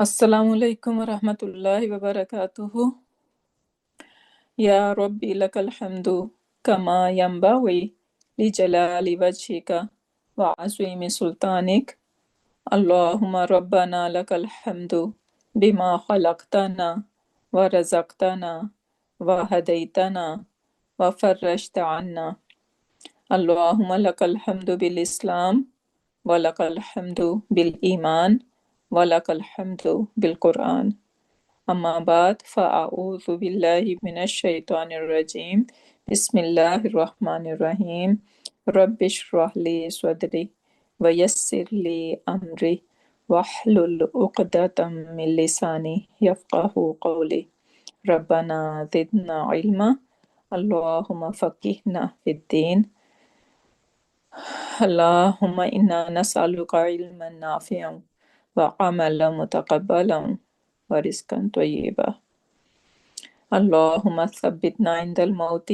السلام علیکم ورحمۃ اللہ وبرکاتہ. یا ربی لک الحمد کما ینبغی لجلال وجهک وعظیم سلطانک. اللہم ربنا لک الحمد بما خلقتنا ورزقتنا وہدیتنا وفرجت عنا. اللہم لک الحمد بالاسلام ولک الحمد بالایمان ولک الحمد بالقرآن. اما بعد فاعوذ باللہ من الشیطان الرجیم. بسم اللہ الرحمن الرحیم. رب اشرح لی صدری ویسر لی امری واحلل عقدۃ من لسانی یفقہوا قولی. ربنا زدنا علما. اللہم فقہنا فی الدین. اللہم انا نسألک علما نافعا وعملا متقبلا ورزقا طیبا. اللہم ثبتنا عند الموت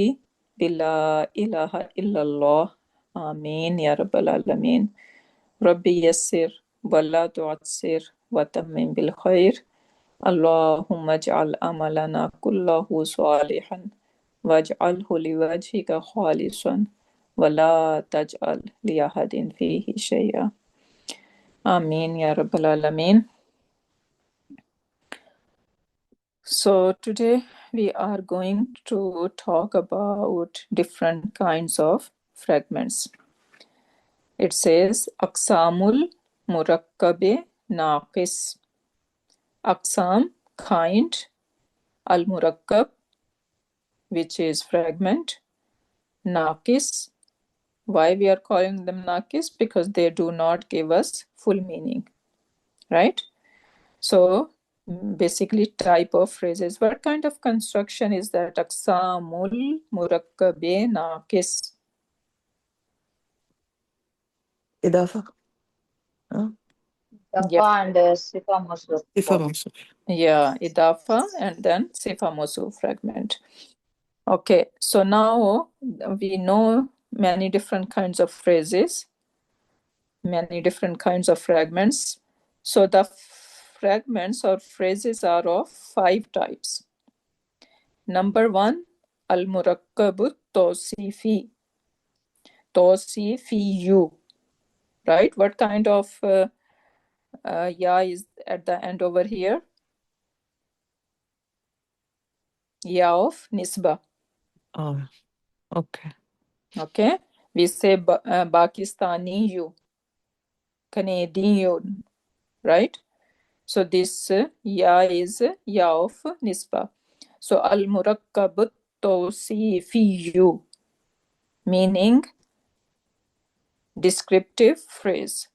بلا الہ الا اللہ. آمین یا رب العالمین. رب یسر ولا تعسر وتمم بالخیر. اللہم اجعل عملنا کلہ صالحا واجعلہ لوجہک خالصا ولا تجعل لأحد فیہ شیئا. آمین یا رب العالمین. So today we are going to talk about different kinds of fragments. It says Aqsamul Murakkab Naqis. Aqsam, kind, Al Murakkab, which is fragment, Naqis. Why we are calling them Naqis? Because they do not give us full meaning, right? So basically type of phrases. What kind of construction is that? Aqsamul Murakkab Naqis. Idafa. Dafa and Sifa Mawsuf. Sifa Mawsuf. Yeah, Idafa and then Sifa Mawsuf fragment. Okay, so now we know many different kinds of phrases, many different kinds of fragments. So the fragments or phrases are of 5 types. Number 1, Al-Murakkabu Tawsifi. Tawsifiyu. Right? What kind of ya is at the end over here? Ya of Nisba. Oh, okay. Okay? We say Pakistaniyu, Canadian, right? So this ya is ya of Nisba. So Al-Murakkab Tawsifiyu, meaning descriptive phrase,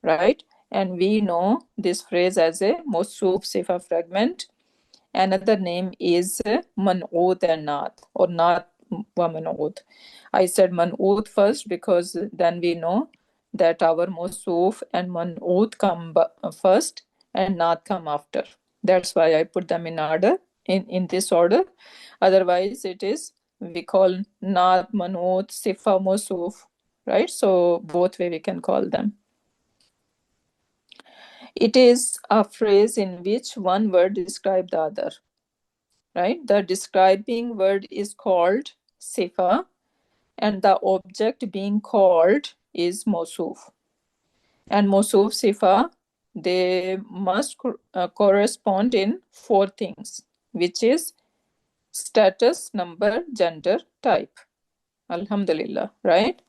right? And we know this phrase as a Mawsuf Sifa fragment. Another name is Man'ud and Naat, or Naat wa Man'ud. I said Man'ud first because then we know that our Mawsuf and Man'ud come first and Naat come after. That's why I put them in order, in this order. Otherwise it is, we call Naat, Man'ud, Sifa, Mawsuf, right? So both way we can call them. It is a phrase in which one word describes the other, right? The describing word is called Sifa and the object being called is Mawsuf. And Mawsuf Sifa, they must correspond in 4 things, which is status, number, gender, type. Alhamdulillah, right?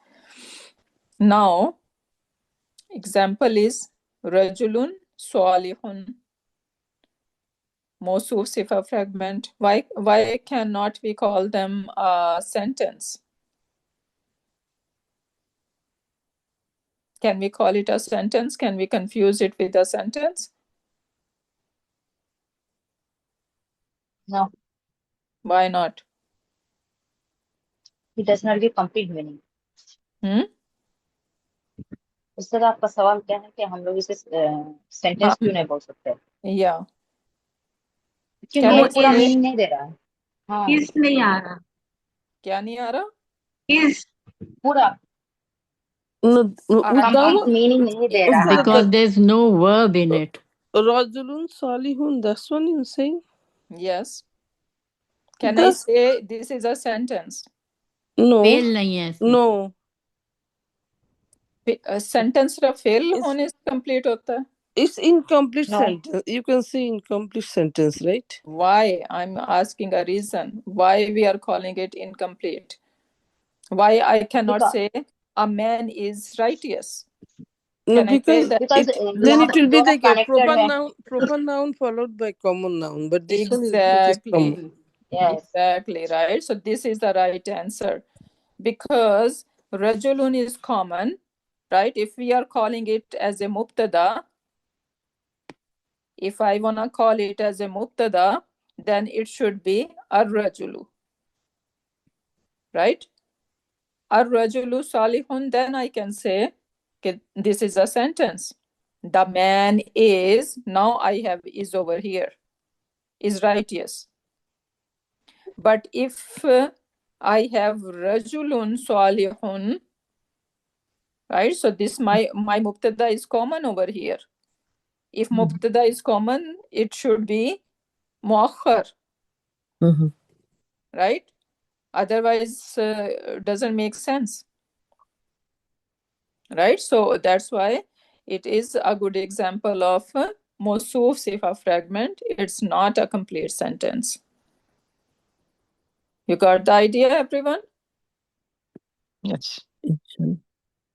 Now, example is Rajulun Salihun. Mawsuf Sifa fragment. Why cannot we call them a sentence? Can we call it a sentence? Can we confuse it with a sentence? No, Why not? it does not give complete meaning. اس طرح آپ کا سوال کیا ہے کہ ہم لوگ اسے سینٹینس کیوں نہیں بول سکتے؟ Yeah. کیونکہ وہ پورا میننگ نہیں دے رہا ہے. ہاں کس نہیں آ رہا کیا نہیں آ رہا؟ کس پورا No, میننگ نہیں دے رہا. because there's no verb in it. Rajulun Salihun, that's one you're saying? Yes. Can I say this is a sentence? No. Fail नहीं है इसमें। No. Sentence का fail होने से complete होता है? It's incomplete No. sentence. You can say incomplete sentence, right? Why? I'm asking a reason. Why we are calling it incomplete? Why I cannot say a man is righteous? No, Can I say because that? Because then it will be दोनों like a connected proper है। noun followed by common noun. But this one is it is Exactly. common. Yes. Exactly, right? So this is the right answer. Because rajulun is common, right? If we are calling it as a mubtada, if I want to call it as a mubtada, then it should be ar-rajulu, right? Ar-rajulu salihun, then I can say, okay, this is a sentence. The man is, now I have is over here, is righteous. But if I have rajulun salihun, right? So this my mubtada is common over here. If mubtada is common, it should be muakhar, right? Otherwise, doesn't make sense, right? So that's why it is a good example of mawsuf sifa fragment. It's not a complete sentence. You got the idea, everyone? Yes.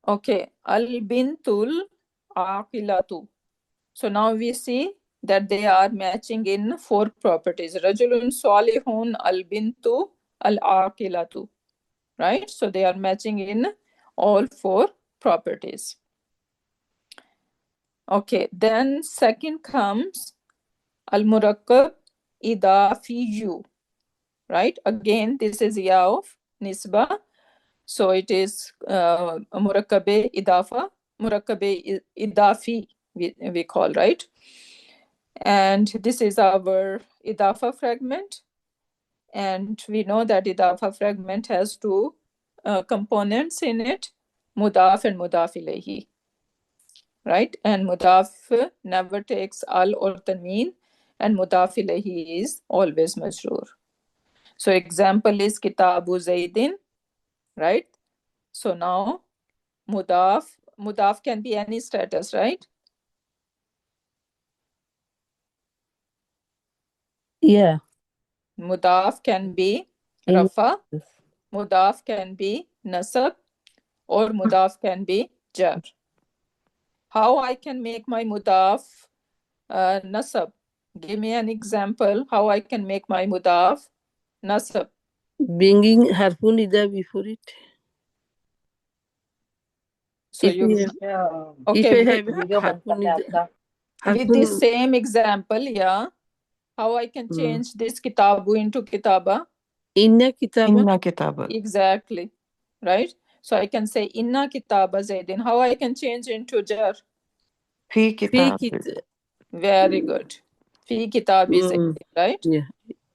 Okay. Al-bintul aqilatu. So now we see that they are matching in 4 properties. Rajulun salihun al-bintu al-aqilatu. Right? So they are matching in all 4 properties. Okay. Then second comes al-murakkab idafiyu. Right? Again, this is ya of nisba. So it is murakkabe idafa. Murakkabe idafi we call, right? And this is our idafa fragment. And we know that idafa fragment has 2 components in it, mudaf and mudaf ilayhi. Right? And mudaf never takes al or tanween, and mudaf ilayhi is always majroor. So example is kitabu zaidin, right? So now mudaf can be any status, right? Yeah. Mudaf can be In- rafa, mudaf can be nasab, or mudaf can be jar. How I can make my mudaf nasab? Give me an example how I can make my mudaf nasab. Bringing harfun ida before it. So If you we have, okay if I with, have video बंद harfun कर दे ida, आपका। with this same example, yeah, how I can change this kitabu into kitaba? inna kitaba. Inna kitaba. Exactly, right? So I can say inna kitaba zaidin. How I can change into jar? Fi Fi kitab. Very good. Fi kitabi zaidin, right? Yeah.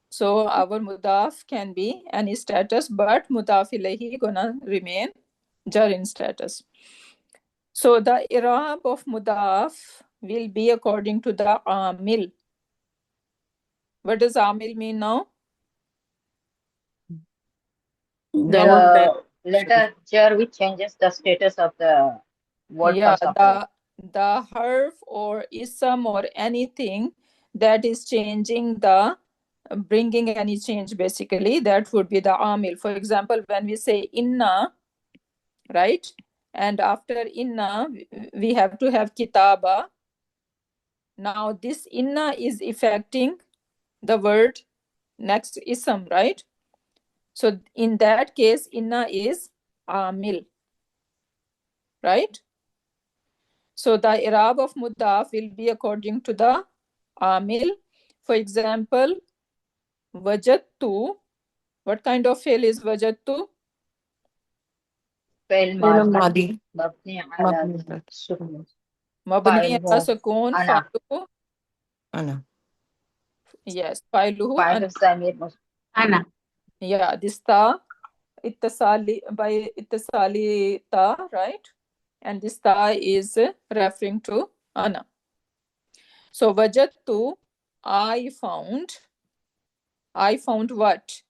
So our mudaf can be any status, but mudaf ilayhi gonna remain jar in status. So the i'rab of mudaf will be according to the amil. What does amil mean now? The one that letter jar which changes the status of the word Yeah, comes after. the harf or ism or anything that is changing the bringing any change, basically that would be the amil. For example, when we say inna, right, and after inna we have to have kitaba. Now this inna is affecting the word next ism, right? So in that case inna is amil, right? So the i'rab of mudaf will be according to the amil. For example, wajadtu. What kind of fail is wajadtu? فعل Fi'l ماضي madi. مبني على السكون Mabni ala فاعله sukun, أنا fa'iluhu. Ana. Yes, fa'iluhu. فاعل الضمير أنا. Yeah, this ta ittasali by ittasali ta, right? And this ta is referring to ana. So wajadtu, I found what?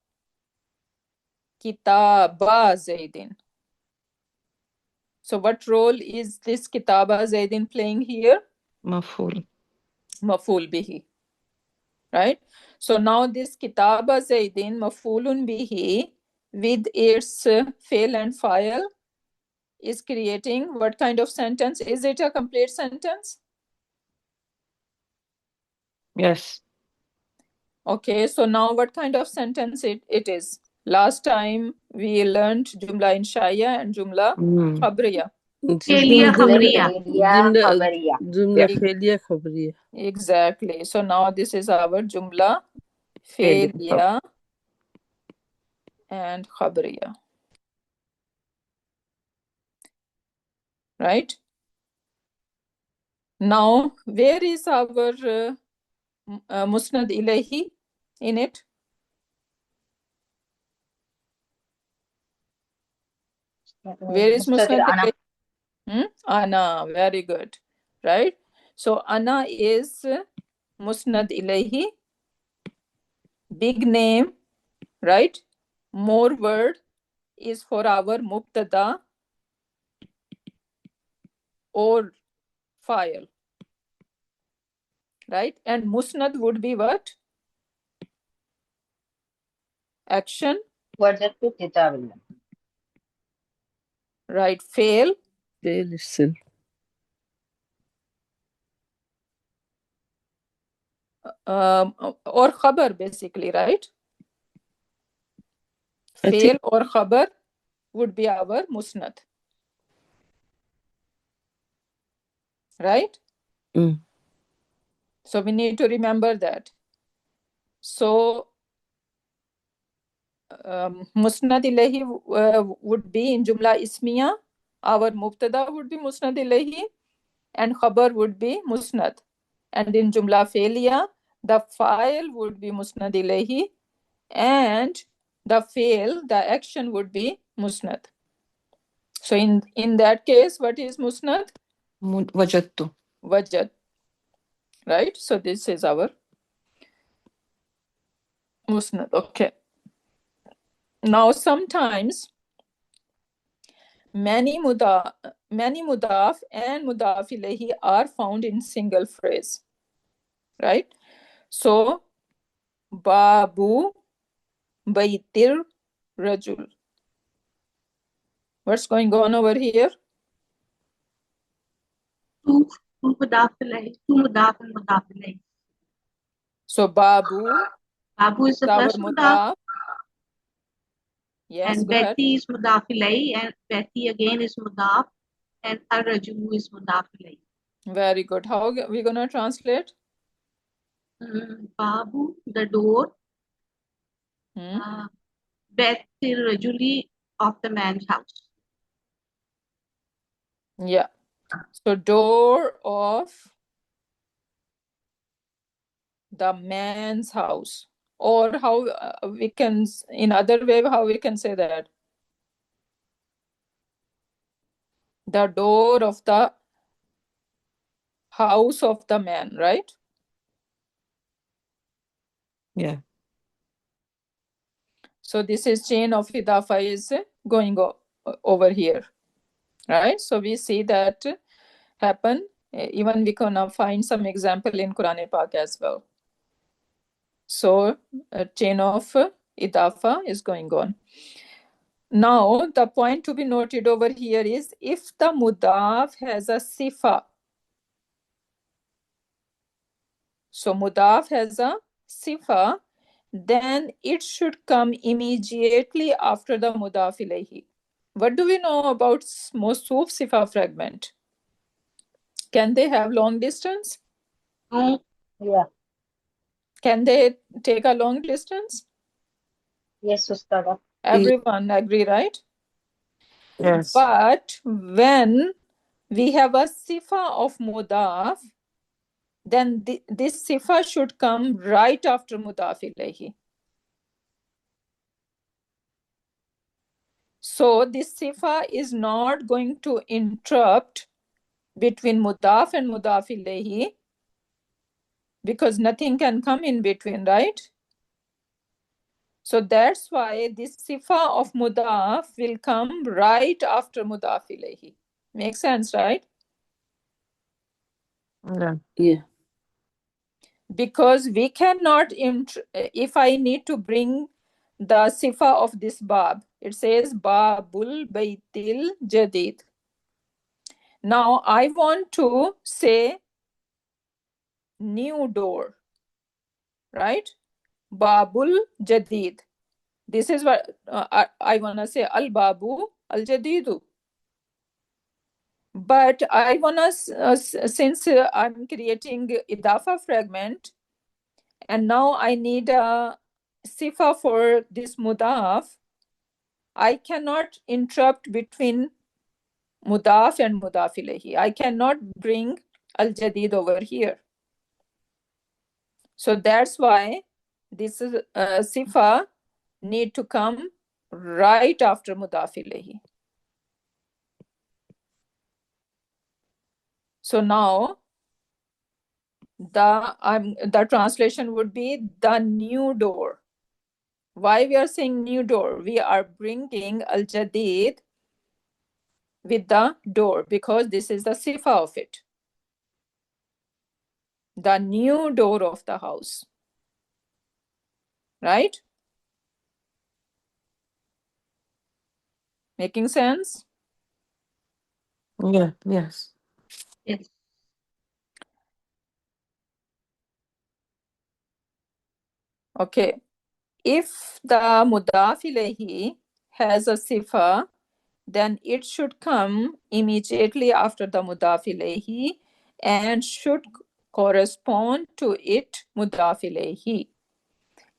Kitaba Zaidin. So what role is this Kitaba Zaidin playing here? مفعول. Maf'ul bihi. Right? So now this Kitaba Zaidin maf'ulun bihi with its fail and file is creating what kind of sentence? Is it a complete sentence? Yes. Okay, so now what kind of sentence it is? Last time we learned Jumla Inshaiya and Jumla Khabriya. Jumla Fi'liya jumla khabariya. jumla Yeah. fi'liya khabariya. Exactly. So now this is our Jumla Fi'liya. Fi'liya and Khabriya. Right? Now, where is our Musnad Ilahi in it? Where is Mustaqil Musnad ana. Ilahi? Ana, very good. Right? So Ana is Musnad Ilahi, big name, right? More word is for our Mubtada or file, right? And Musnad would be what? Action, Wajadtu kitabillah. right? Fail, Fail itself. or khabar basically, right? I Fail think or khabar would be our Musnad, right? So we need to remember that. So Musnad Ilahi would be in Jumla Ismiya, our Mubtada would be Musnad Ilahi and khabar would be Musnad. And in Jumla Failiya, the file would be Musnad Ilahi and the fail, the action would be Musnad. So in that case, what is Musnad? وجدت. Wajad. Right? So this is our Musnad. Okay. Now sometimes many mudaf and mudaf ilayhi are found in single phrase. Right? So Babu Baitir Rajul. What's going on over here? Two mudaf ilayhi, two mudaf and mudaf ilayhi. So Babu, Babu is the our first mudaf, mudaf. Yes, and go ahead. Betty is mudaf ilayhi, and Betty again is mudaf, and Ar-Rajulu is mudaf ilayhi. Very good. How are we gonna translate? Babu, the door. Betty Rajuli, of the man's house. Yeah. So door of the man's house. Or how we can, in other way, how we can say that? The door of the house of the man, right? Yeah. So this is chain of idafa is going over here, right? So we see that happen. Even we can find some example in Quran Pak as well. So a chain of idafa is going on. Now the point to be noted over here is if the mudaf has a sifa. So mudaf has a sifa, then it should come immediately after the mudaf ilayhi. What do we know about Mawsuf sifa fragment? Can they have long distance? Yeah. Can they take a long distance? Yes, Ustada. Everyone agree, right? Yes. But when we have a sifa of mudaf, then this sifa should come right after mudaf ilayhi. So this sifa is not going to interrupt between mudaf and mudaf ilayhi, because nothing can come in between, right? So that's why this sifa of mudaf will come right after mudaf ilayhi. Makes sense, right? Yeah. Yeah. Because we cannot, if I need to bring the sifa of this bab, it says babul baytil jadid. Now I want to say new door, right? Babul jadid. This is what I want to say, al babu al jadidu. But I want to, since I'm creating idafa fragment, and now I need a sifa for this mudaf, I cannot interrupt between mudaf and mudaf ilayhi. I cannot bring al-jadid over here. So that's why this is sifa need to come right after mudaf ilayhi. So now the translation would be the new door. Why we are saying new door? We are bringing al-jadid with the door because this is the sifa of it. The new door of the house. Right? Making sense? Yeah. Yes. Yes. Okay. If the mudaf ilayhi has a sifa, then it should come immediately after the mudaf ilayhi and should correspond to it mudaf ilayhi.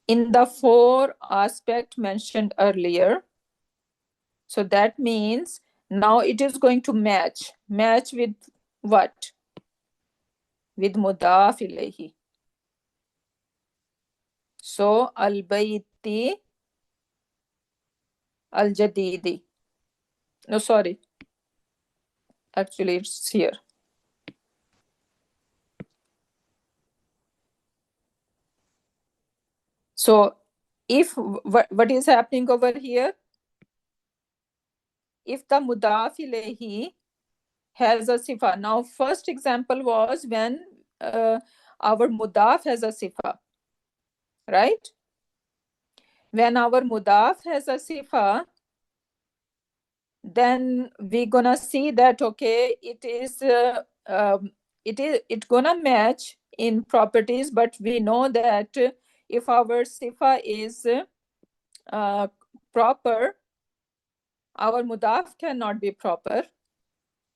In the 4 aspect mentioned earlier. So that means now it is going to match. Match with what? With mudaf ilayhi. So al-bayti al-jadidi. No, sorry. Actually, it's here. So if what is happening over here? If the mudaf ilayhi has a sifa. Now, first example was when our mudaf has a sifa. Right? When our mudaf has a sifa, then we're gonna see that okay, it's gonna match in properties, but we know that if our sifa is proper, our mudaf cannot be proper.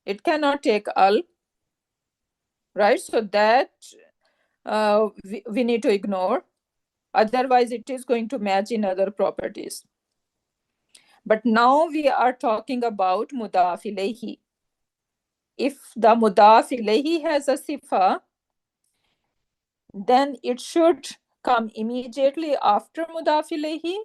It cannot take al, right? So that we need to ignore. Otherwise, it is going to match in other properties. But now we are talking about mudaf ilayhi. If the mudaf ilayhi has a sifa, then it should come immediately after mudaf ilayhi,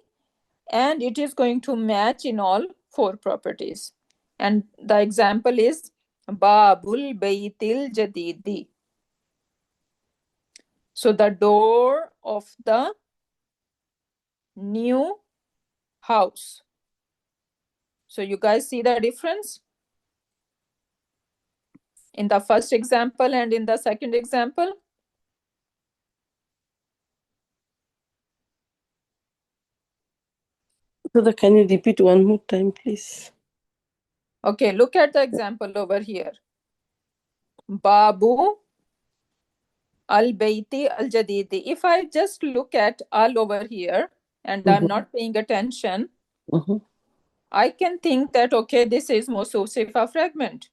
and it is going to match in all 4 properties. And the example is babul baytil jadidi. So the door of the new house. So you guys see the difference in the first example and in the second example? So can you repeat one more time, please? Okay, look at the example over here. Babu al-bayti al-jadidi. If I just look at al over here and I'm not paying attention, I can think that, okay, this is Mawsuf Sifa fragment.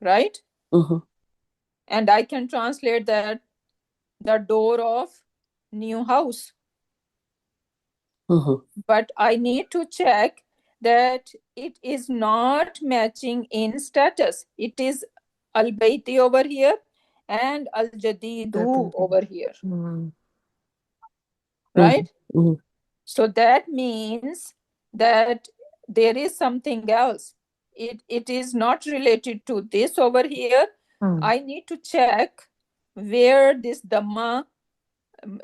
Right? And I can translate that the door of new house. But I need to check that it is not matching in status. It is al-bayti over here and al-jadidu over here. Right? So that means that there is something else. It is not related to this over here, I need to check where this Dhamma,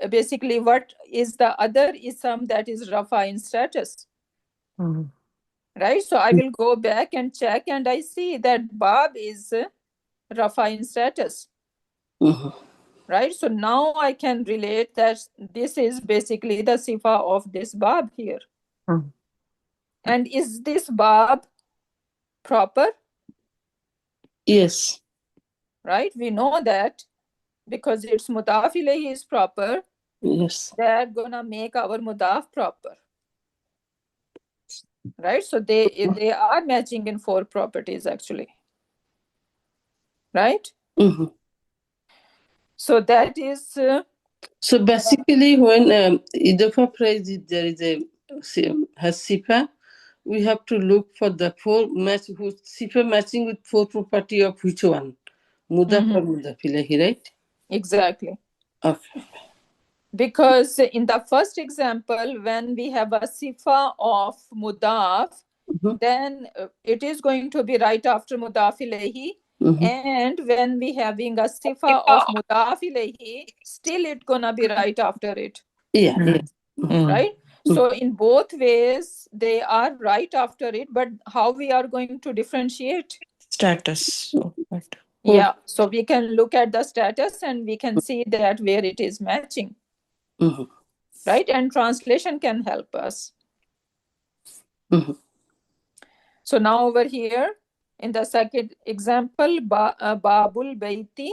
basically what is the other ism that is Rafa in status. Right? So I will go back and check, and I see that Bab is Rafa in status. Right? So now I can relate that this is basically the sifa of this Bab here. And is this Bab proper? Yes. Right? We know that because its mudaf ilayhi is proper, Yes. they're gonna make our mudaf proper. Right? So they are matching in 4 properties actually. Right? So that is So basically, when Idafa phrase there is a has sifa, we have to look for the 4 match whose sifa matching with 4 property of which one, mudaf or mudaf ilahi, right? exactly. Okay. Because in the first example, when we have a sifa of mudaf, then it is going to be right after mudaf ilayhi. And when we having a sifa of mudaf ilayhi, still it's gonna be right after it. Yeah. Right? So in both ways, they are right after it, but how we are going to differentiate? Status. Yeah, so we can look at the status and we can see that where it is matching. Right? And translation can help us. So now over here, in the second example, Babul Baiti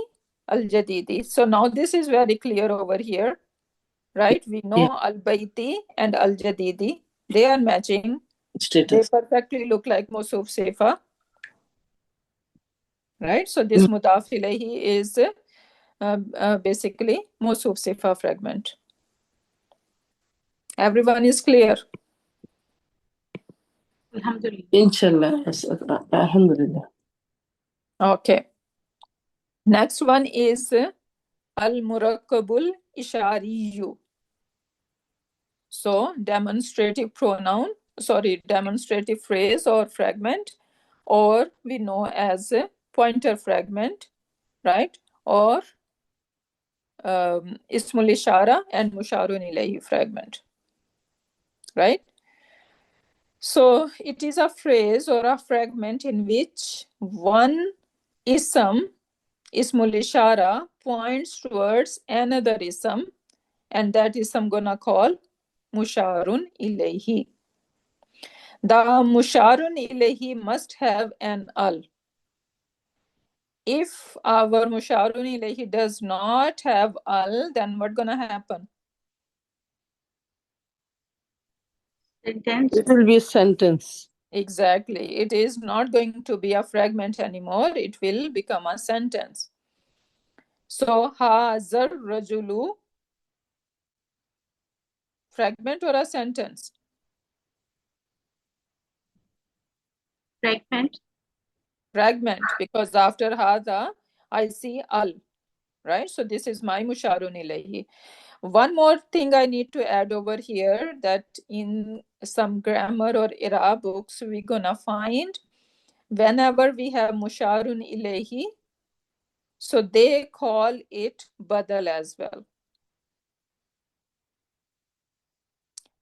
Al-Jadidi. So now this is very clear over here. Right? We know Al-Baiti and Al-Jadidi. They are matching. Status. They perfectly look like Mawsuf Sifa. Right? So this Mudaf ilayhi is basically Mawsuf Sifa fragment. Everyone is clear? Alhamdulillah. Inshallah. Alhamdulillah. Okay. Next one is Al-Murakkabul Ishariyu. So demonstrative phrase or fragment, or we know as a pointer fragment, right? Or Ismul Ishara and Musharun Ilayhi fragment, right? So it is a phrase or a fragment in which one ism, Ismul Ishara, points towards another ism, and that ism gonna call Musharun Ilayhi. The Musharun Ilayhi must have an al. If our Musharun Ilayhi does not have al, then what's gonna happen? Sentence. It will be a sentence. Exactly. It is not going to be a fragment anymore. It will become a sentence. So, hazar rajulu, fragment or a sentence? Fragment. Fragment, because after hada, I see al, right? So this is my musharun ilayhi. One more thing I need to add over here, that in some grammar or ira books, we're gonna find whenever we have musharun ilayhi, so they call it badal as well.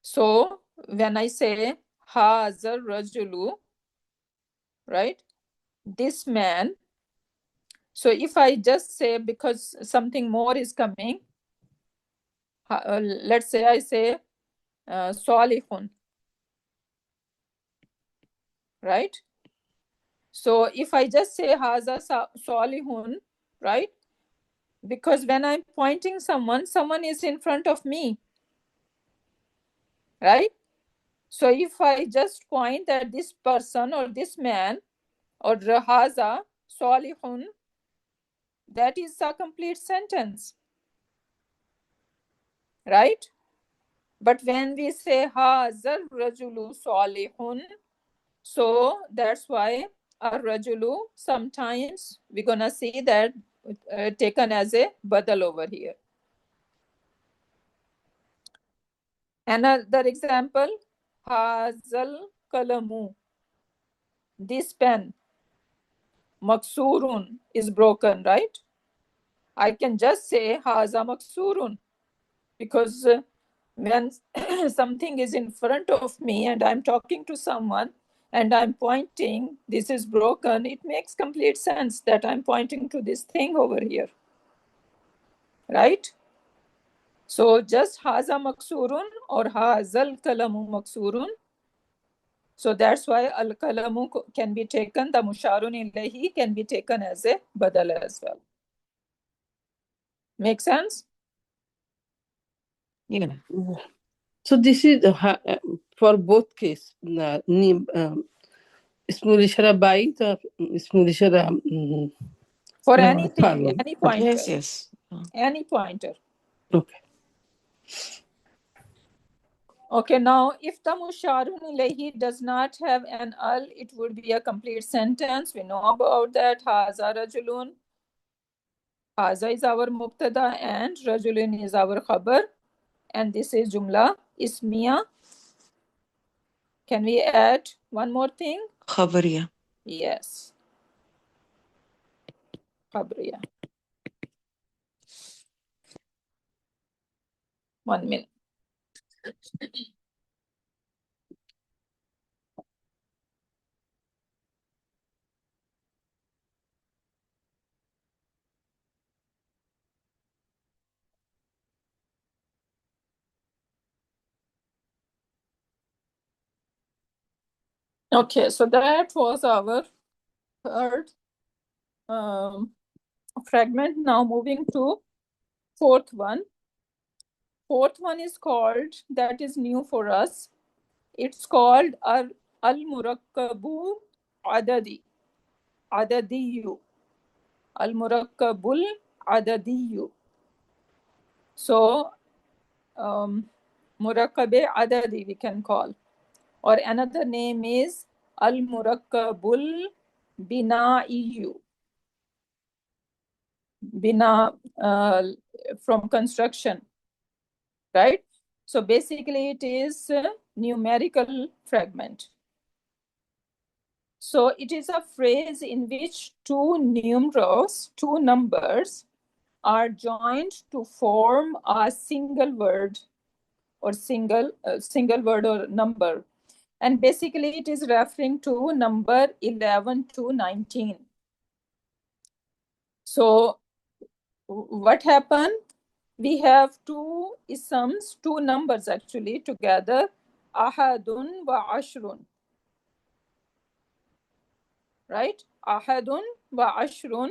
So when I say hazar rajulu, right, this man, so if I just say, because something more is coming, let's say I say salihun, right? So if I just say haza salihun, right, because when I'm pointing someone is in front of me, right? So if I just point that this person or this man or haza salihun, that is a complete sentence, right? But when we say hazar rajulu salihun, so that's why a rajulu, sometimes we're gonna see that taken as a badal over here. Another example, hazal kalamu, this pen. Maksurun is broken, right? I can just say haza maksurun, because when something is in front of me and I'm talking to someone and I'm pointing, this is broken, it makes complete sense that I'm pointing to this thing over here, right? So just haza maksurun or hazal kalamu maksurun. So that's why al kalamu can be taken, the musharun ilayhi can be taken as a badal as well. Make sense? Yeah. So this is for both case. Ismul ishara by the ismul ishara. For anything, pardon. any pointer. Yes, yes. Any pointer. Okay. Okay, now if the musharun ilayhi does not have an al, it would be a complete sentence. We know about that. Haza rajulun. Haza is our mubtada and rajulun is our khabar. And this is jumla ismiya. Can we add one more thing? Khabariya. Yes. Khabriya. 1 minute. Okay, so that was our third fragment. Now moving to fourth one. Fourth one is called, that is new for us. It's called al-murakkabu adadi. Adadiyu. Al-murakkabul adadiyu. So, murakkabe adadi we can call. Or another name is al-murakkabul binaiyu. Bina from construction, right? So basically it is a numerical fragment. So it is a phrase in which two numerals, two numbers are joined to form a single word or single word or number. And basically it is referring to number 11 to 19. So what happened? We have two isms, two numbers actually together, ahadun wa ashrun. Right? Ahadun wa ashrun.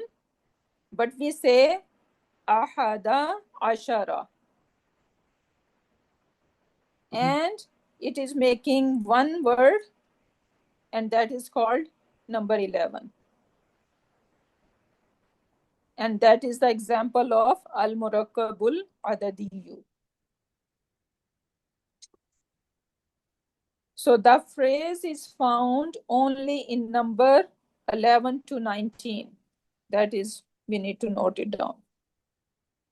But we say ahada ashara. And it is making one word, and that is called number 11. And that is the example of al-murakkabul adadiyu. So the phrase is found only in number 11 to 19. That is, we need to note it down.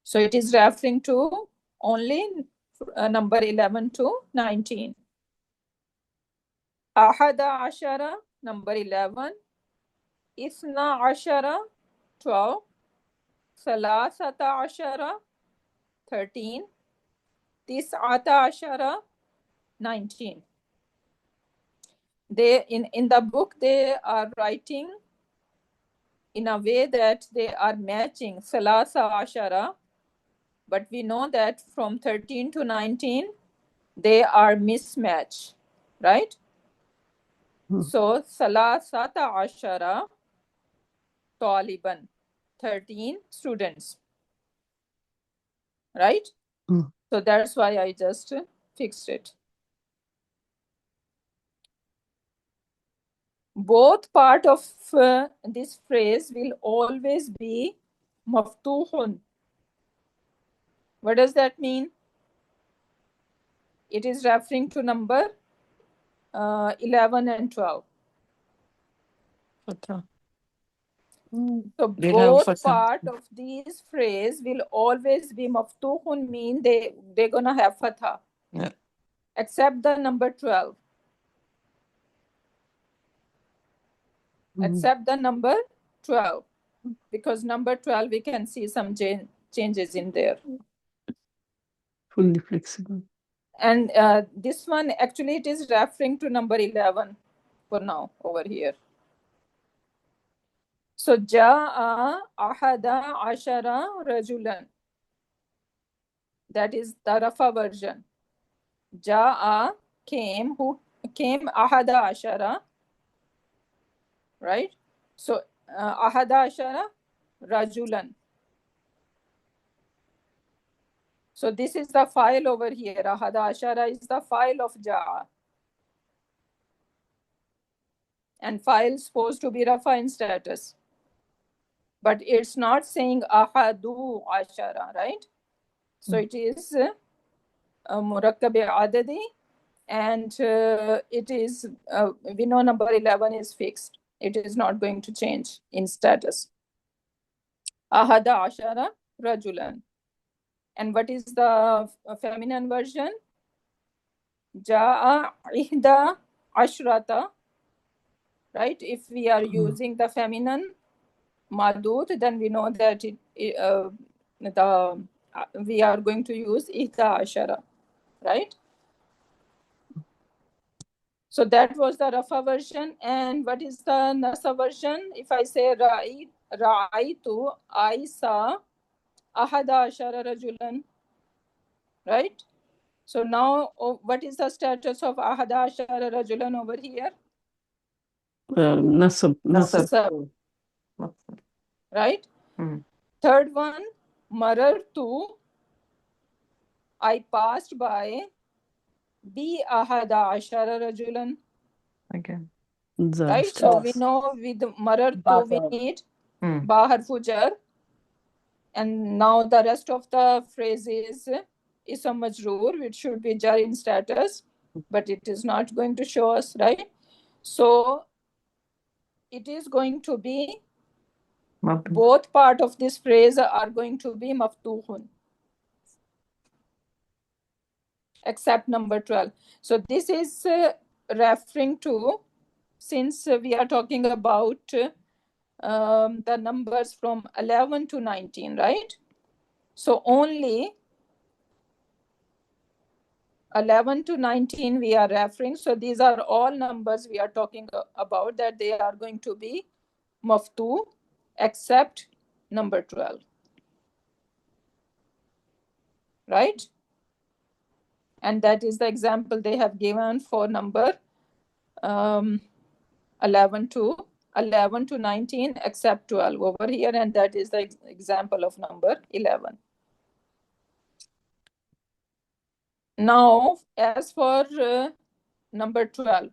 So it is referring to only number 11 to 19. Ahada ashara, number 11. Isna ashara, 12. Salasata ashara, 13. Tis'ata ashara, 19. They in the book they are writing in a way that they are matching Salasa Ashara, but we know that from 13 to 19 they are mismatched, right? So Salasata Ashara Taliban, 13 students, right? So that's why I just fixed it. Both part of this phrase will always be maftuhun. What does that mean? It is referring to number 11 and 12. Fatha. So They'll have both fatha. part of these phrase will always be maftuhun, mean they're gonna have fatha. Yeah. Except the number 12. Except the number 12, because number 12, we can see some changes in there. Fully flexible. And this one, actually, it is referring to number 11 for now over here. So, Ja'a ahada ashara rajulan. That is the Rafa version. Ja'a came, who came ahada ashara, right? So, ahada ashara rajulan. So this is the file over here. Ahada ashara is the file of Ja'a. And file is supposed to be Rafa in status. But it's not saying ahadu ashara, right? So it is murakkab adadi, and it is, we know number 11 is fixed. It is not going to change in status. Ahada ashara rajulan. And what is the feminine version? Ja'a ihda ashrata. Right? If we are using the feminine madud, then we know that we are going to use ihda ashara, right? So that was the Rafa version. And what is the Nasa version? If I say Ra'aitu, I saw ahada ashara rajulan, right? So now, what is the status of ahada ashara rajulan over here? Nasab. Nasab. Right? Third one, marartu, I passed by, bi ahada ashara rajulan. Again. Right? So we know with marartu we need ba harfu jar. And now the rest of the phrase is ism majroor, which should be jar in status, but it is not going to show us, right? So it is going to be, both part of this phrase are going to be maftuhun, except number 12. So this is referring to, since we are talking about the numbers from 11 to 19, right? So only 11 to 19 we are referring. So these are all numbers we are talking about, that they are going to be maftu, except number 12. Right? And that is the example they have given for number 11 to 19, except 12 over here. And that is the example of number 11. Now, as for number 12,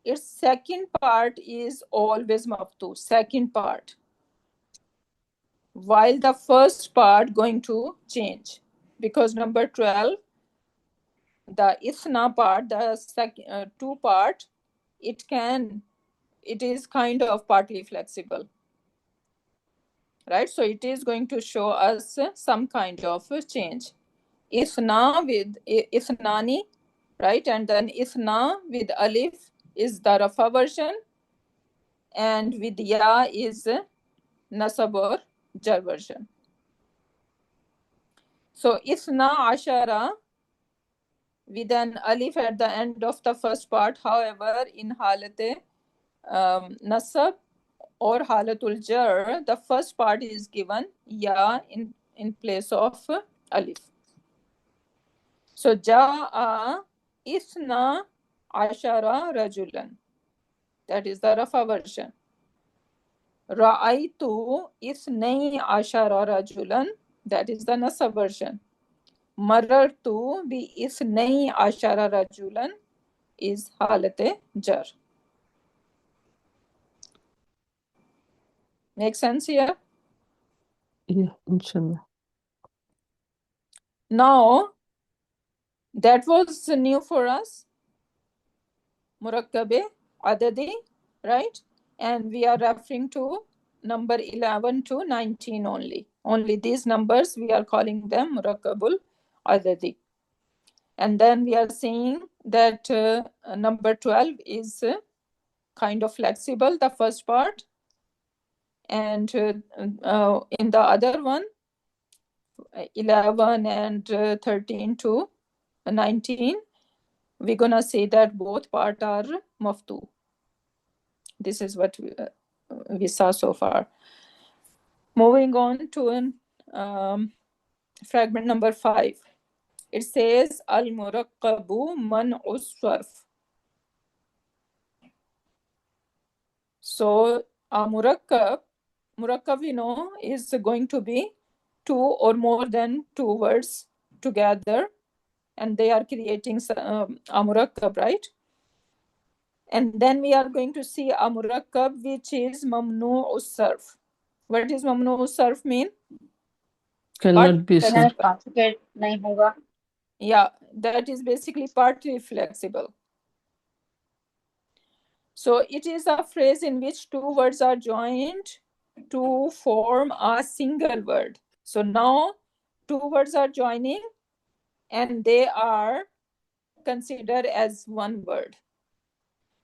its second part is always maftu, second part, while the first part going to change, because number 12, the ithna part, the second two part, it is kind of partly flexible, right? So it is going to show us some kind of change. Ithna with ithnani, right? And then ithna with alif is the Rafa version, and with ya is nasab or jar version. So ithna ashara with an alif at the end of the first part. However, in halate nasab or halatul jar, the first part is given ya in place of alif. So ja'a ithna ashara rajulan. That is the Rafa version. Ra'aitu ithnai ashara rajulan. That is the Nasab version. Marartu bi ithnai ashara rajulan is halate jar. Make sense here? Yeah, inshallah. Now, that was new for us. Murakkabe, adadi, right? And we are referring to number 11 to 19 only. Only these numbers, we are calling them Murakkabul adadi. And then we are seeing that number 12 is kind of flexible, the first part. And in the other one, 11 and 13 to 19, we're gonna say that both part are maftu. This is what we saw so far. Moving on to fragment number 5. It says al-muraqqabu man'u sarf. So a murakkab we know is going to be 2 or more than 2 words together, and they are creating a murakkab, right? And then we are going to see a murakkab which is mamnu'u sarf. What does mamnu'u sarf mean? Cannot be Flexible. said. Conjugate nahi hoga. Yeah, that is basically partly flexible. So it is a phrase in which 2 words are joined to form a single word. So now 2 words are joining and they are considered as one word.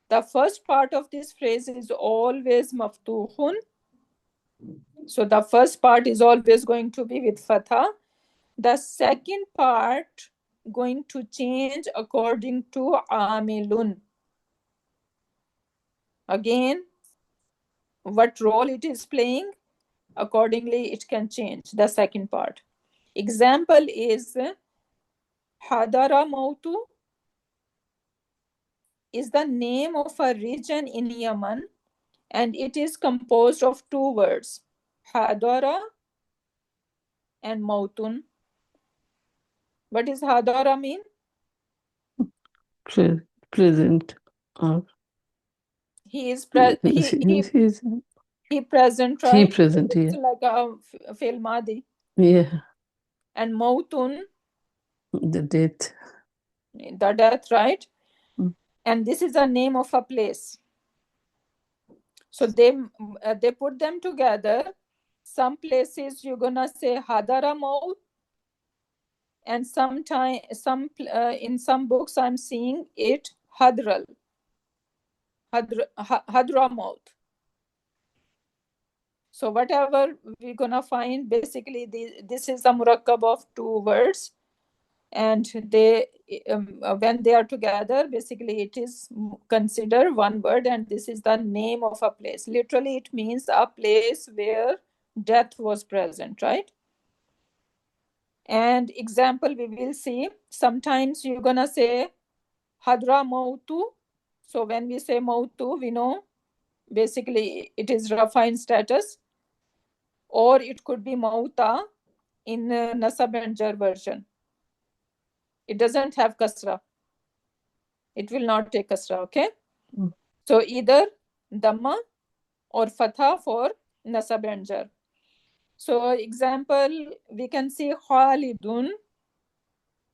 The first part of this phrase is always maftuhun. So the first part is always going to be with fatha. The second part going to change according to amilun. Again, what role it is playing, accordingly it can change the second part. Example is Hadara Mautu is the name of a region in Yemen, and it is composed of 2 words, Hadara and Mautun. What does Hadara mean? Present. He is present, right? He present, It's yeah. like a fi'l madi. Yeah, And Mautun, the death. the death, right? Mm. And this is the name of a place. So they put them together. Some places you're gonna say Hadara Maut, and in some books I'm seeing it Hadra Maut. So whatever we're gonna find, basically this is a murakkab of 2 words, and they when they are together, basically it is considered one word, and this is the name of a place. Literally it means a place where death was present, right? And example we will see, sometimes you're gonna say Hadra Mautu. So when we say Mautu, we know basically it is Rafa in status, or it could be Mauta in Nasab and Jar version. It doesn't have kasra. It will not take kasra, okay? Mm. So either Dhamma or Fatha for Nasab and Jar. So example, we can see Khalidun.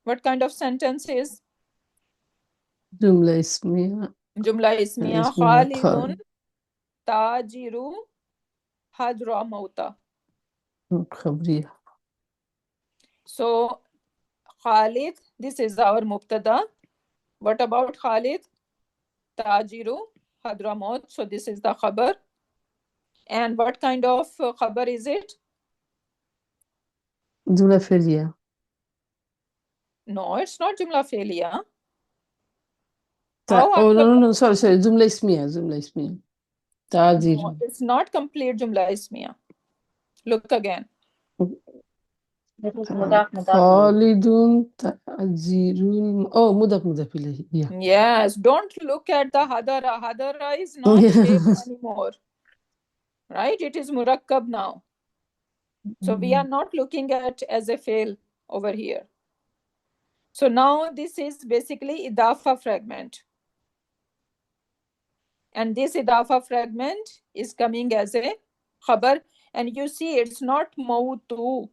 What kind of sentence is? Jumla ismiya. Jumla ismiya. Khalidun tajiru hadra mauta. Khabriya. So Khalid, this is our mubtada. What about Khalid? Tajiru Hadramaut. So this is the khabar. And what kind of khabar is it? Jumla fi'liya. No, it's not Jumla Fi'liya. No, sorry. Jumla ismiya. Tajiru. No, it's not complete Jumla Ismiya. Look again. That is mudaf Khalidun tajirun. Oh, mudaf ilayhi. Yeah. Yes, don't look at the Hadara. Hadara is not fail anymore. Right? It is Murakkab now. So we are not looking at as a fail over here. So now this is basically Idafa fragment. And this Idafa fragment is coming as a khabar. And you see it's not Mautu.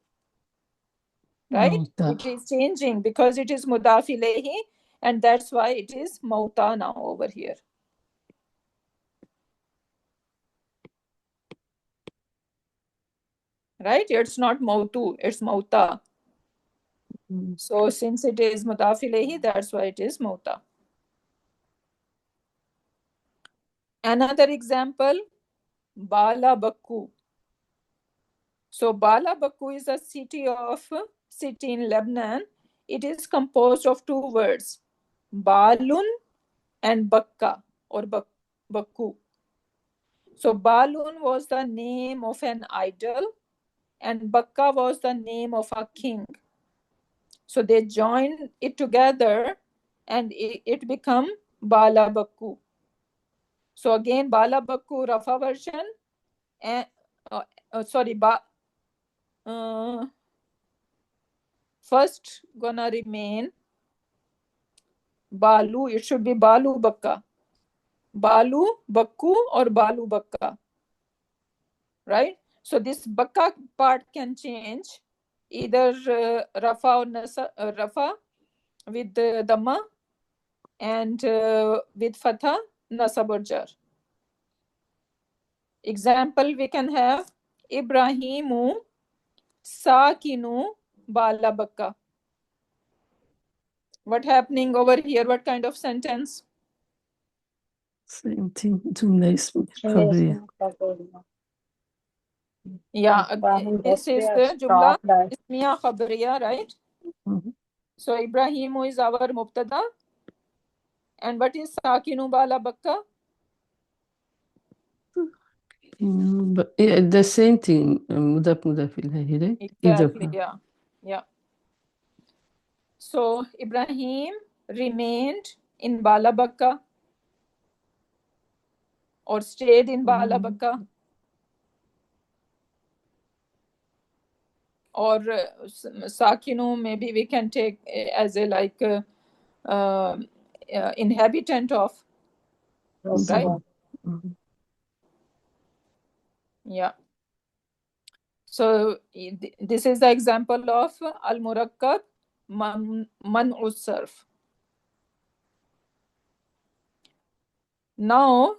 Right? Mauta. It is changing because it is Mudaf ilayhi, and that's why it is Mauta now over here. Right? It's not Mautu, it's Mauta. So since it is Mudaf ilayhi, that's why it is Mauta. Another example, Bala Bakku. So Bala Baku is a city in Lebanon. It is composed of two words, Balun and Bakka or Baku. So Balun was the name of an idol and Bakka was the name of a king. So they joined it together and it become Bala Baku. So again, Bala Baku Rafa version and first gonna remain Balu. It should be Balu Bakka. Balu Baku or Balu Bakka. Right? So this Bakka part can change either Rafa or Rafa with Dhamma and with Fatha Nasab or Jar. Example we can have Ibrahimu Sakinu Bala Bakka. What happening over here? What kind of sentence? Same thing. Jumla ismi khabariya. Yeah, Ibrahim this is Basri the Jumla stopped at Ismiya Khabariya, right? So Ibrahimu is our Mubtada. And what is Sakinu Bala Bakka? But the same thing. Mudaf ilayhi, right? Exactly, yeah. So Ibrahim remained in Bala Bakka or stayed in Bala Bakka. Or Sakinu, maybe we can take as a like inhabitant of, right? Yeah. So this is the example of al-murakkab man'u sarf. Now,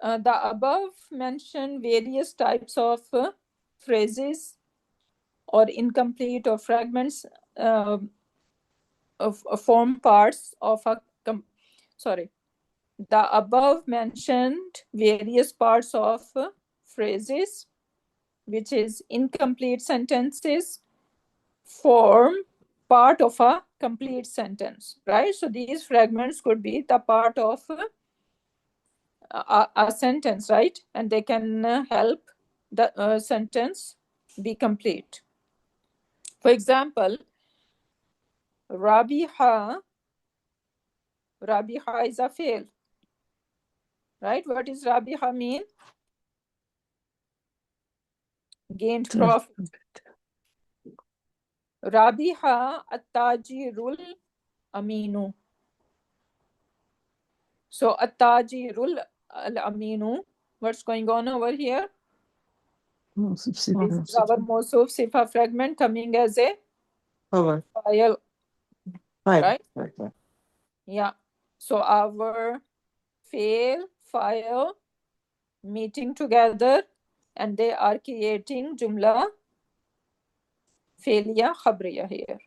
the above mentioned various types of phrases or incomplete or fragments form parts of a the above mentioned various parts of phrases, which is incomplete sentences, form part of a complete sentence, right? So these fragments could be the part of a sentence, right? And they can help the sentence be complete. For example, Rabiha is a fail, right? What does Rabiha mean? Gained profit. Rabiha at-tajirul aminu. So at-tajirul al-aminu, what's going on over here? This is our Mawsuf Sifa fragment coming as a file, right? Yeah. So our fail, file, meeting together, and they are creating Jumla Failiya Khabriya here.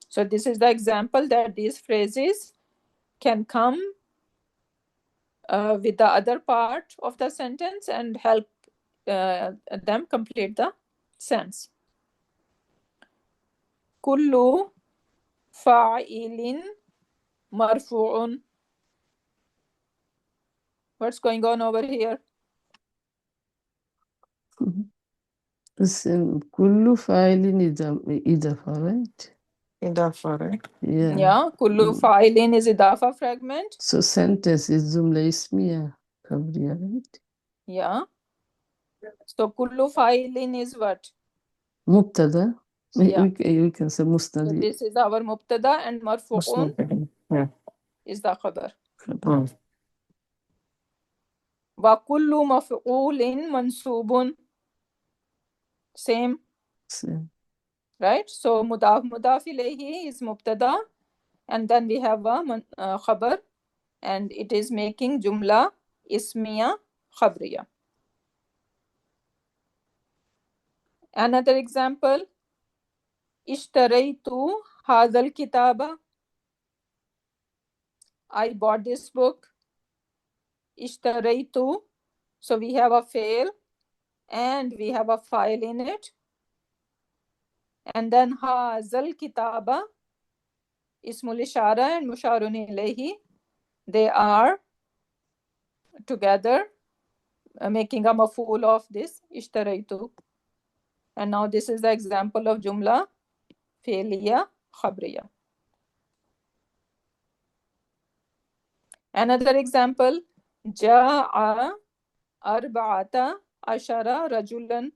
So this is the example that these phrases can come with the other part of the sentence and help them complete the sense. Kullu fa'ilin marfu'un. What's going on over here? Kullu fa'ilin idafa, right? Idafa, right? Yeah, kullu fa'ilin is idafa fragment. So sentence is Jumla ismiya khabariya, right? Yeah. So kullu fa'ilin is what? Mubtada. Yeah. You can say So musnad. this is our mubtada and marfu'un is the khabar. Wa kullu maf'ulin mansubun. Same. Right? So mudaf ilayhi is mubtada, and then we have a khabar, and it is making jumla ismiya khabriya. Another example, ishtaraytu hadhal kitaba. I bought this book. Ishtaraytu. So we have a fail, and we have a file in it. And then hazal kitaba, ismul ishara and musharun ilayhi, they are together making a maf'ul of this ishtaraitu. And now this is the example of jumla fi'liya khabriya. Another example, ja'a arba'ata ashara rajulan.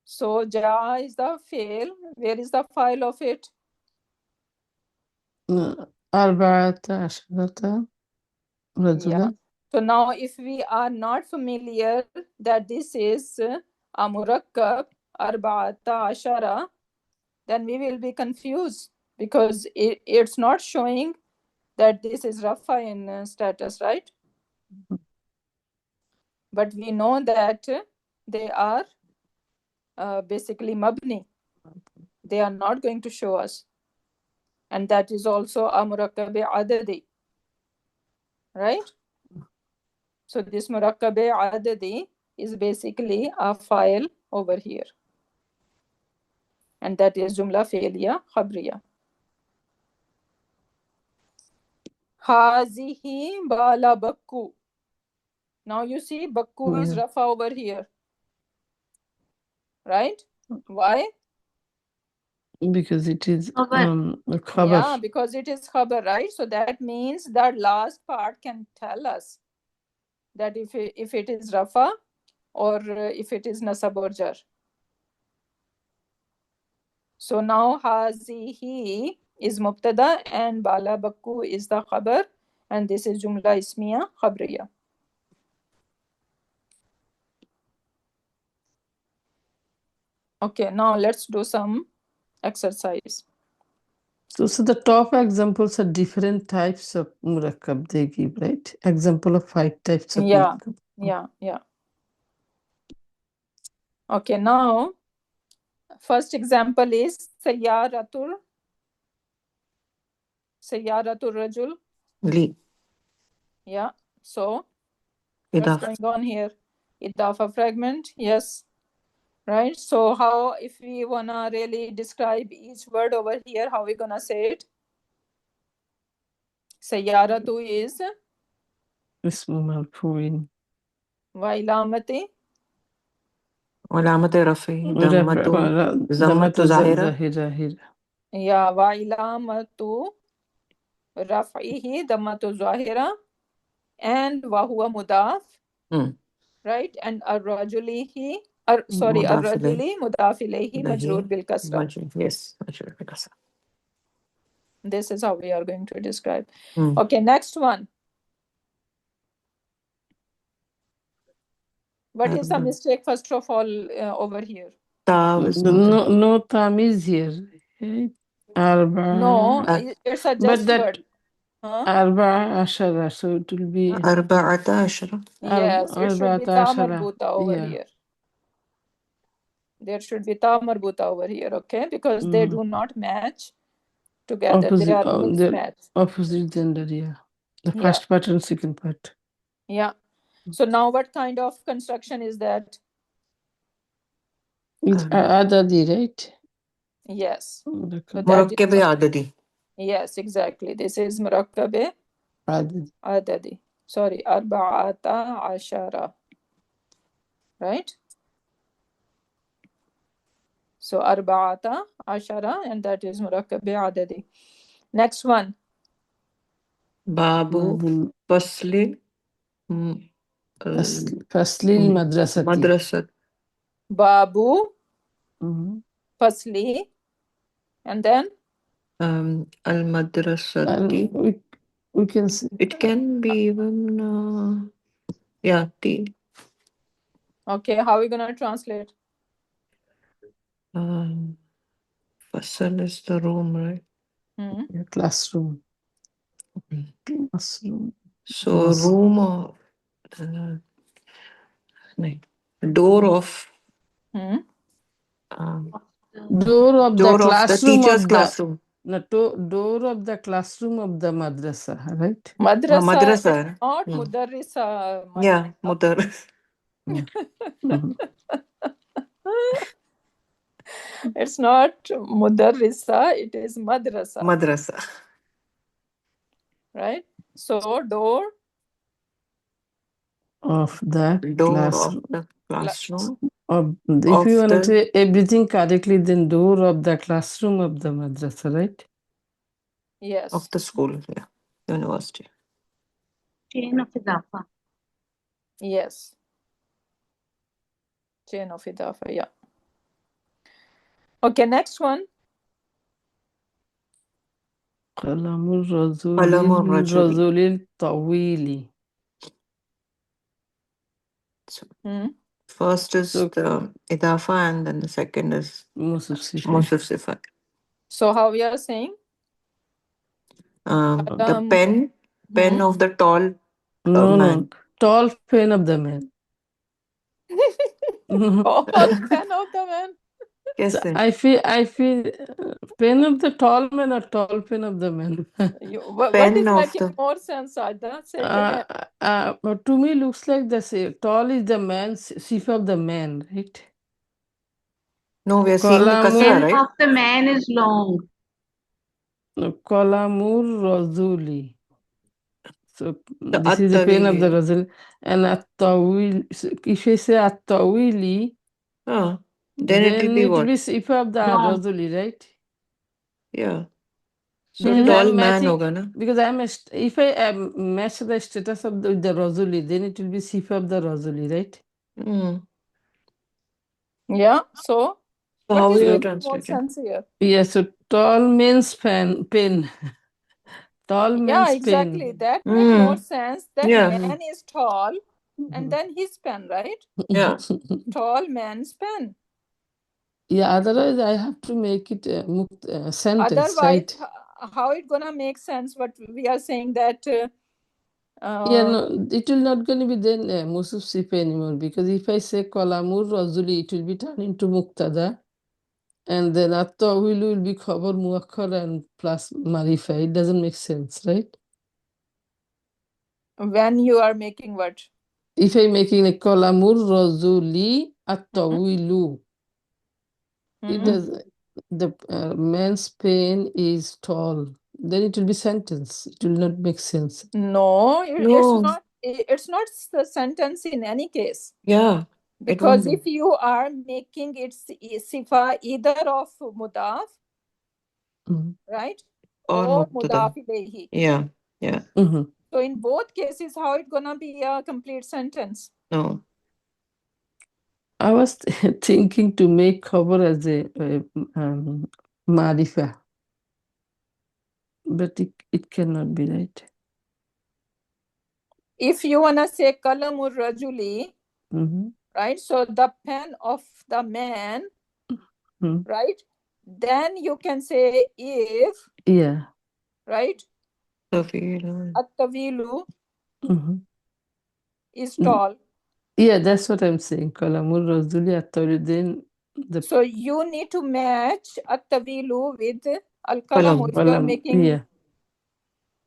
So ja'a is the fi'l. Where is the file of it? أربعة عشرة Yeah. رجلا. So now if we are not familiar that this is a murakkab arba'ata ashara, then we will be confused because it's not showing that this is rafa in status, right? But we know that they are basically mabni. They are not going to show us. And that is also a murakkab adadi, right? So this murakkab adadi is basically a file over here. And that is jumla fi'liya khabriya. Hazihi bala bakku. Now you see bakku is rafa over here. Right? Why? Because it is Khabar. a khabar. Yeah, because it is khabar, right? So that means that last part can tell us that if it is rafa or if it is nasab or jar. So now hazihi is mubtada and bala bakku is the khabar, and this is jumla ismiya khabriya. Okay, now let's do some exercise. So the top examples are different types of murakkab they give, right? Example of 5 types of Yeah, murakkab. yeah. Okay, now first example is sayyaratul rajul. Li. Yeah, so what's Idaf. going on here? Idafa fragment, yes. Right, so how, if we wanna really describe each word over here, how we gonna say it? Sayyaratu is Ismu marfu'in. wa ilamati. علامة رفعه ضمة ضمة ظاهرة. ظاهرة. Yeah, wa ilamatu raf'ihi dammatu zahira, and wa huwa mudaf. Right, and ar-rajulihi, مضاف إليه. ar-rajuli mudaf ilayhi majroor bil kasra. Yes, majroor bil kasra. This is how we are going to describe. Okay, next one. What is the mistake first of all over here? No tamiz here. Okay. No, it's a just word. Arba ashara, so it will be أربعة عشر. Yes, it should be ta marbuta over yeah. here. There should be ta marbuta over here, okay? Because they do not match together. They are mismatched. Opposite gender, yeah. The first part and second part. Yeah. So now what kind of construction is that? It's adadi, right? Yes. مركب عددي. Yes, exactly. This is murakkabe adadi. Sorry, arba'ata ashara. Right? So arba'ata ashara, and that is murakkabe adadi. Next one. Babu fasli madrasati. Babu fasli, and then al-madrasati. We can see. It can be even T. Okay, how are we gonna translate? Fasal is the room, right? Yeah, classroom. So room of door of door of the classroom teacher's of classroom. door of the classroom of the madrasa, right? Madrasa Madrasa. is not Hmm. mudarrisa. Yeah, mudar. Mhm. It's not mudarrisa, it is madrasa, Madrasa. right? So door Of the Door classroom. of the classroom If of you want to the say everything correctly, then door of the classroom of the madrasa, right? yes. of the school. Yeah, university. Chain of Idafa. Yes. Chain of idafa, yeah. Okay, next one. قلم الرجل قلم الرجل. الرجل الطويل. So Hmm. first is So the idafa and then the second is Musaf Sifa. Musaf Sifa. So how we are saying? The pen of the tall No, man. tall pen of the man. All pen of the man. Yes, So sir. I feel pen of the tall man or tall pen of the man. What Pen is of making the more sense, Ada? Say it again. To me, looks like tall is the man, sifa of the man, right? no, we are seeing the kasra, Pen right? of the man is long. Qalamur Razuli. So The this is the pen of the at-tawili. Razul. And at-tawil, if I say at-tawili, Then it will then be it will what? be sifa of the Long. Razuli, right? Yeah. So Because tall I'm man matching, hoga na. because if I match the status of with the Razuli, then it will be sifa of the Razuli, right? Yeah, so So what how is will you making more translate it? sense here? Yeah, so tall means pen. Tall Yeah, means exactly. pen. That make more sense. That Yeah. man is tall and then his pen, right? Yeah. Tall man's pen. Yeah, otherwise I have to make it a sentence, Otherwise, right? how it gonna make sense? What we are saying that Yeah, no, it will not going to be then Musuf Sifa anymore, because if I say Qalamur Razuli, it will be turned into Muqtada, and then At-Tawil will be Khabar Muakkar and plus Marifa. It doesn't make sense, right? when you are making what? If I'm making a Qalamur Razuli At-Tawilu, it does, the man's pen is tall, then it will be sentence. It will not make sense. No, No. it's not the sentence in any case. Yeah. It Because won't if you are making it sifa either of mudaf, Mhm. right? or Or mubtada. mudaf ilayhi. Yeah. Yeah. Mhm. So in both cases, how it gonna be a complete sentence? No. I was thinking to make Khabar as a Marifa, but it cannot be, right? If you wanna say kalamur rajuli, Mhm. right? So the pen of the man, Mhm. right? Then you can say if, Yeah. right? Tawil. At-tawilu Mhm. is Mm. tall. Yeah, that's what I'm saying. Kalamur Razuli Attori, then the So you need to match at-tawilu with al-kalamu Kalam. if you are Kalam, making, yeah.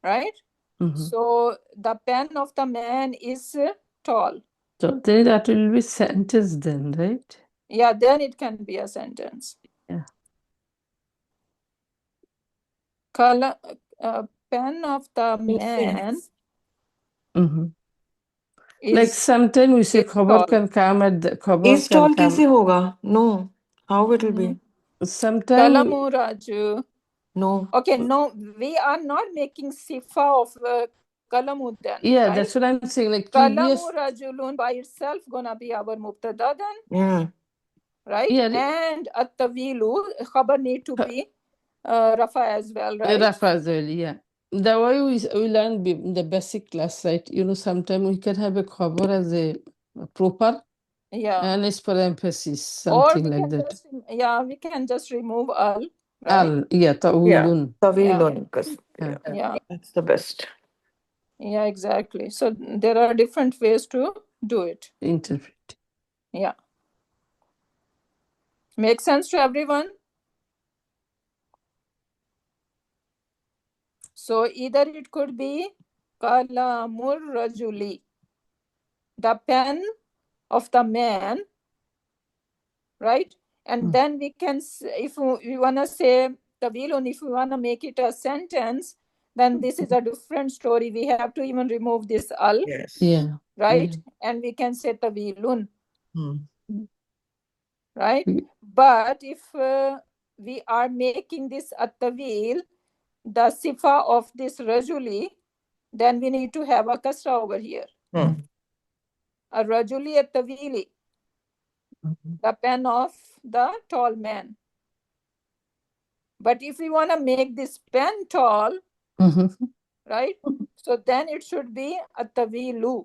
right? Mhm. So the pen of the man is tall. So then that will be sentence then, right? Yeah, then it can be a sentence. Yeah. Pen of the man Mhm. is Like sometimes we say is Khabar tall. can come at the Khabar Is can tall come. kaise hoga? No. How it will be? Sometimes Kalamu Raju. No. Okay, no, we are not making sifa of kalamu then. yeah, right? that's what I'm saying. Like previous, Kalamu rajulun by itself gonna be our mubtada then, Yeah. right? yeah, And at-tawilu khabar need to be rafa as well, right? Rafazoli, yeah. The way we learn in the basic class, right? You know, sometimes we can have a Khabar as a proper Yeah. and it's for emphasis, Or something we like can that. just we can just remove al, right? Al, yeah, ta'wilun. Tawilun. Yeah. Yeah. That's the best. Yeah, exactly. So there are different ways to do it. Interpret. Yeah. Make sense to everyone? So either it could be kalamur rajuli, the pen of the man, right? And then we can, if we want to say tawilun, if we want to make it a sentence, then this is a different story. We have to even remove this al, Yes. Yeah. right? And we can say tawilun, right? Mm. But if we are making this a tawil, the sifa of this rajuli, then we need to have a kasra over here. A rajuli at tawili, the pen of the tall man. But if we want to make this pen tall, right? So then it should be a tawilu,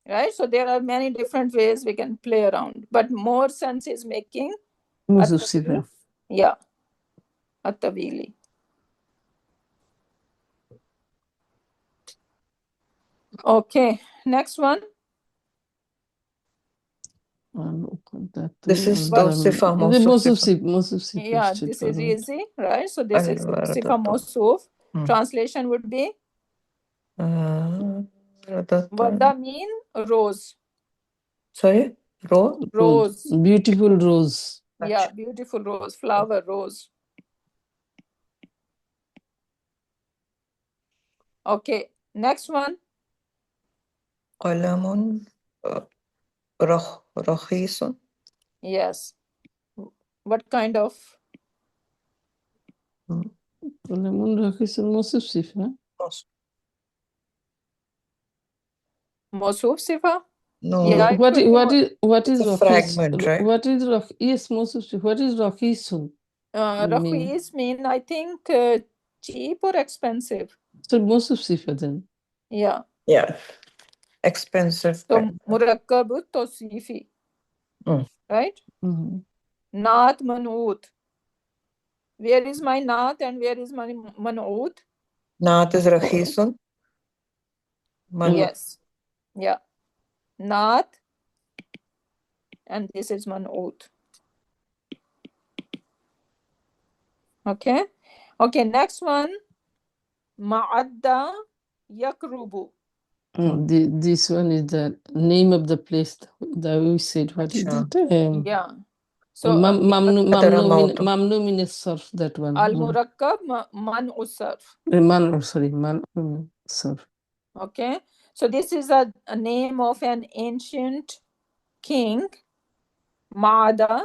right? So there are many different ways we can play around, but more sense is making Most of at-tawil. Sifa. Yeah, at-tawili. Okay, next one. This is But- Sifa, The most of Sifa. Sifa. Most of Sifa. Yeah, this is easy, right? So this is Al-Waradatu. sifa mawsuf. Translation would be Warda mean rose. Sorry? Rose. Beautiful rose. Yeah, beautiful rose, flower, rose. Okay, next one. Qalamun rakhisun. Yes. What kind of? Qalamun rakhis most of Sifa. Mawsuf sifa? No. Yeah, it What could be what is It's a rakhis? fragment, right? What is yes, most of Sifa. What is rakhisun? rakhis mean, I think, cheap or expensive. So most of Sifa then. Yeah. Yeah. Expensive. So murakkab tawsifi. Right? Naat man'ut. Where is my naat and where is my man'ut? Naat is rakhisun. Yes. Yeah. Naat. And this is man'ut. Okay. Okay, next one. Ma'adda yakrubu. This one is the name of the place that we said. What is it? Yeah. So Mamnu min as-sarf, that one. al-murakkab man'u sarf. Man sarf. Okay. So this is a name of an ancient king, Ma'ada.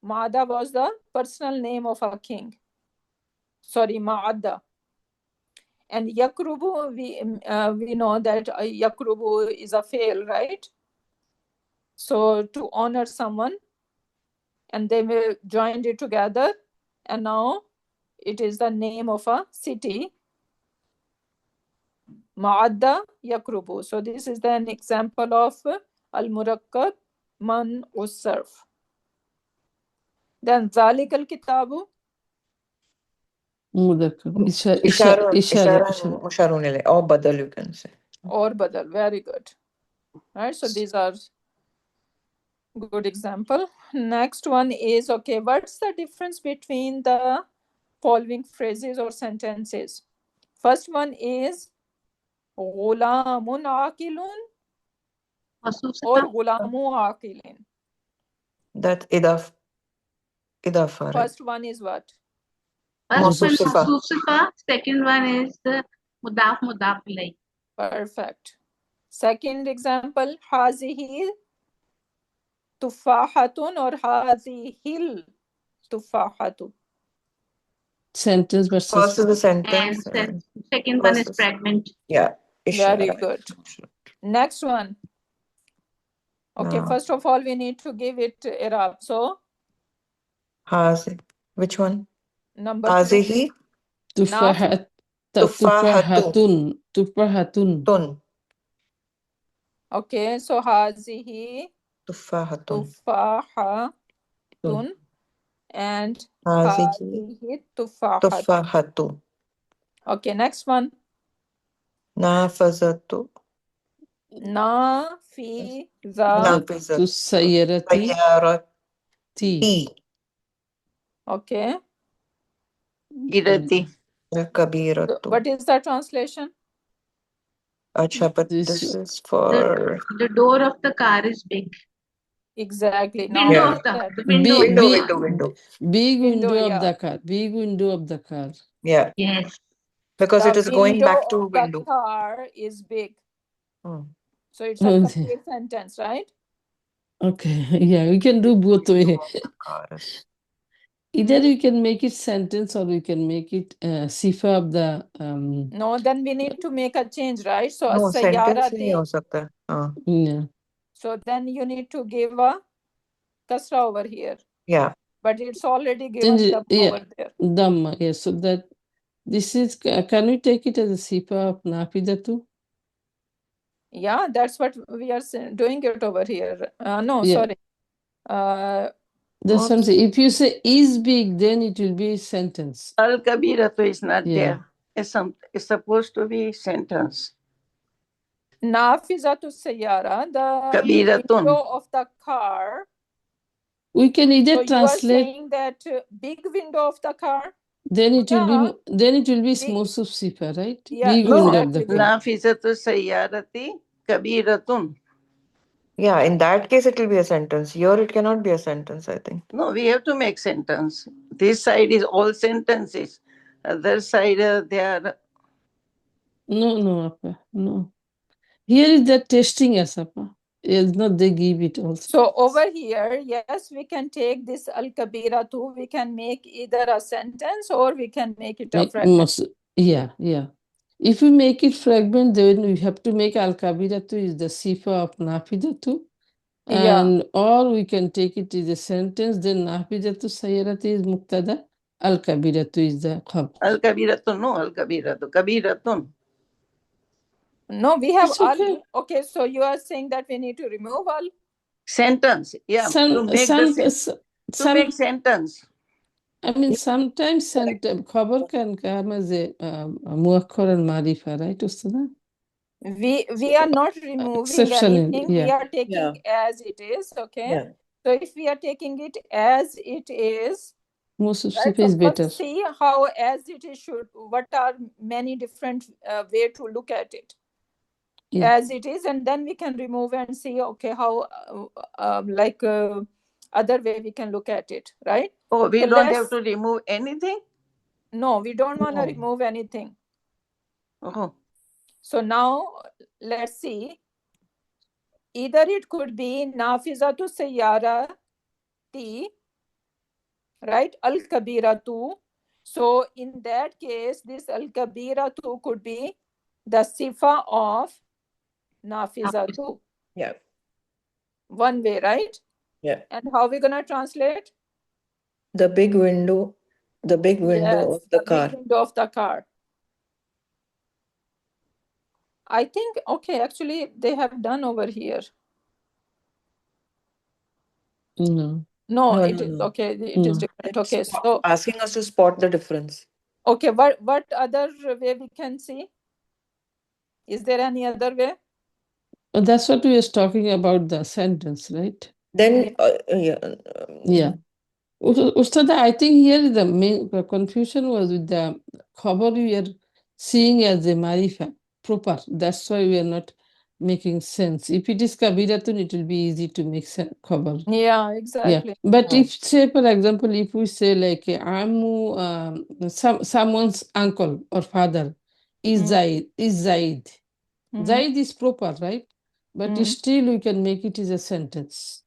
Ma'ada was the personal name of a king. Sorry, Ma'ada. And Yakrubu, we know that Yakrubu is a fail, right? So to honor someone, and they will join it together, and now it is the name of a city. Ma'adda Yakrubu. So this is an example of al-murakkab man usarf. Then Zalik al-kitabu. Isharun ilay, or badal, you can say. Or badal, very good. Right, so these are good example. Next one is, okay, what's the difference between the following phrases or sentences? First one is Ghulamun aqilun or Ghulamu aqilin. That idafa. First one is what? First one Mawsuf sifa. mawsuf sifa. Second one is mudaf ilayh. Perfect. Second example, hazihi tufahatun or hazihil tufahatu. Sentence First versus. is the sentence. And second one is fragment. Yeah. Very good. Next one. Okay, first of all, we need to give it i'rab. So, Hazi. Which one? number 2. Hazihi. Tufahatun. Tun. Okay, so hazihi Tufahatun. tufahatun and Hazihi hazihi tufahatu. tufahatu. Okay, next one. Nafazatu. Nafizatu Sayyarati. Sayyarati. Okay. Irati. So Kabiratu. what is the translation? Acha, but This- this is for The door of the car is big. Exactly. Now Window Yeah. of the window. Big, of the big, car. window. big Window, window of yeah. the car. Big window of the car. Yeah, Yes. because it The is going window back to of the window. car is big. Hmm. So it's a Okay. complete sentence, right? Okay. Yeah, we can do both way. Window of the car is- Either Hmm? you can make it sentence or we can make it sifa of the No, then we need to make a change, right? So No, sentence ही नहीं as-sayyarati. हो सकता. हाँ. yeah. So then you need to give a kasra over here. Yeah. But it's already Then given the yeah, over there. Dhamma. Yeah, so that this is can we take it as a sifa of nafidatu? Yeah, that's what we are doing it over here. No, Yeah. sorry. That's what I'm saying. If you say is big, then it will be sentence. Al Kabiratu is not Yeah. there. It's supposed to be sentence. Nafizatu sayyara, the Kabiratun. window of the car. We can either So you are translate, saying that big window of the car? then it will Yeah. be Big- Mosuf sifa, right? Yeah, Big No. window of the exactly. car. Nafizatu sayyarati kabiratun. Yeah, in that case it will be a sentence. Here it cannot be a sentence, I think. No, we have to make sentence. This side is all sentences. Other side, they are. No, Appa. No. Here is that testing us, Appa. It's not they give it also. So over here, yes, we can take this al-kabira too. We can make either a sentence or we can make it a Like, fragment. yeah. If we make it fragment, then we have to make al-kabiratu is the sifa of nafidatu. Yeah. And or we can take it as a sentence, then nafidatu sayyarati is muktada, al-kabiratu is the khabar. Al kabiratun, no, al kabiratu. Kabiratun. No, we have It's okay. al. Okay, so you are saying that we need to remove al. Sentence. Yeah. to make sentence. I mean, sometimes khabar can come as a muakkar and marifa, right, Ustada? We are not removing Exceptional, anything. yeah. We are taking as it is. Okay. Yeah. So if we are taking it as it is, Most of right, sifa is so better. first see how as it is should. What are many different way to look at it Yeah. as it is, and then we can remove and see. Okay, how other way we can look at it, right? Oh, we So don't let's- have to remove anything? No, we don't want to No. remove anything. Oh. So now let's see. Either it could be nafizatu sayyarati, right? Al-kabiratu. So in that case, this al-kabiratu could be the sifa of nafizatu. Yeah. One way, right? Yeah. And how we gonna translate? The big window Yes, of the car. big window of the car. I think, okay, actually they have done over here. No. No, No, it no, is no. okay. It is No. different. Okay, so Asking us to spot the difference. okay, what other way we can see? Is there any other way? But that's what we was talking about the sentence, right? Then, yeah. Yeah. Ustada, I think here the main confusion was with the khabar we are seeing as a marifa, proper. That's why we are not making sense. If it is kabiratun, it will be easy to make sense khabar. Yeah, Yeah, exactly. but Oh. if say for example, if we say like Amu, someone's uncle or father is Zaid, Mhm. Zaid is proper, right? But Mhm. still we can make it as a sentence.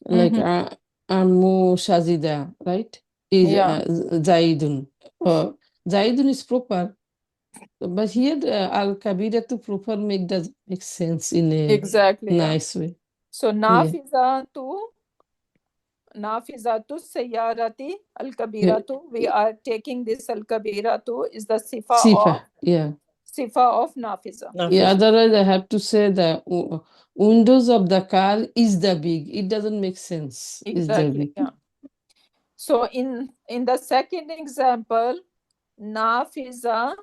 Like Mhm. Amu Shazida, right? Is Yeah. Zaidun. Zaidun is proper. But here Al Kabira to proper does make sense in a Exactly. Yeah. nice way. So nafizatu sayyarati al-kabiratu. We are taking this al-kabiratu is the sifa Sifa, yeah. of nafiza. Yeah, otherwise I have to say the windows of the car is the big. It doesn't make sense. Is the Exactly. big. Yeah. So in the second example, nafiza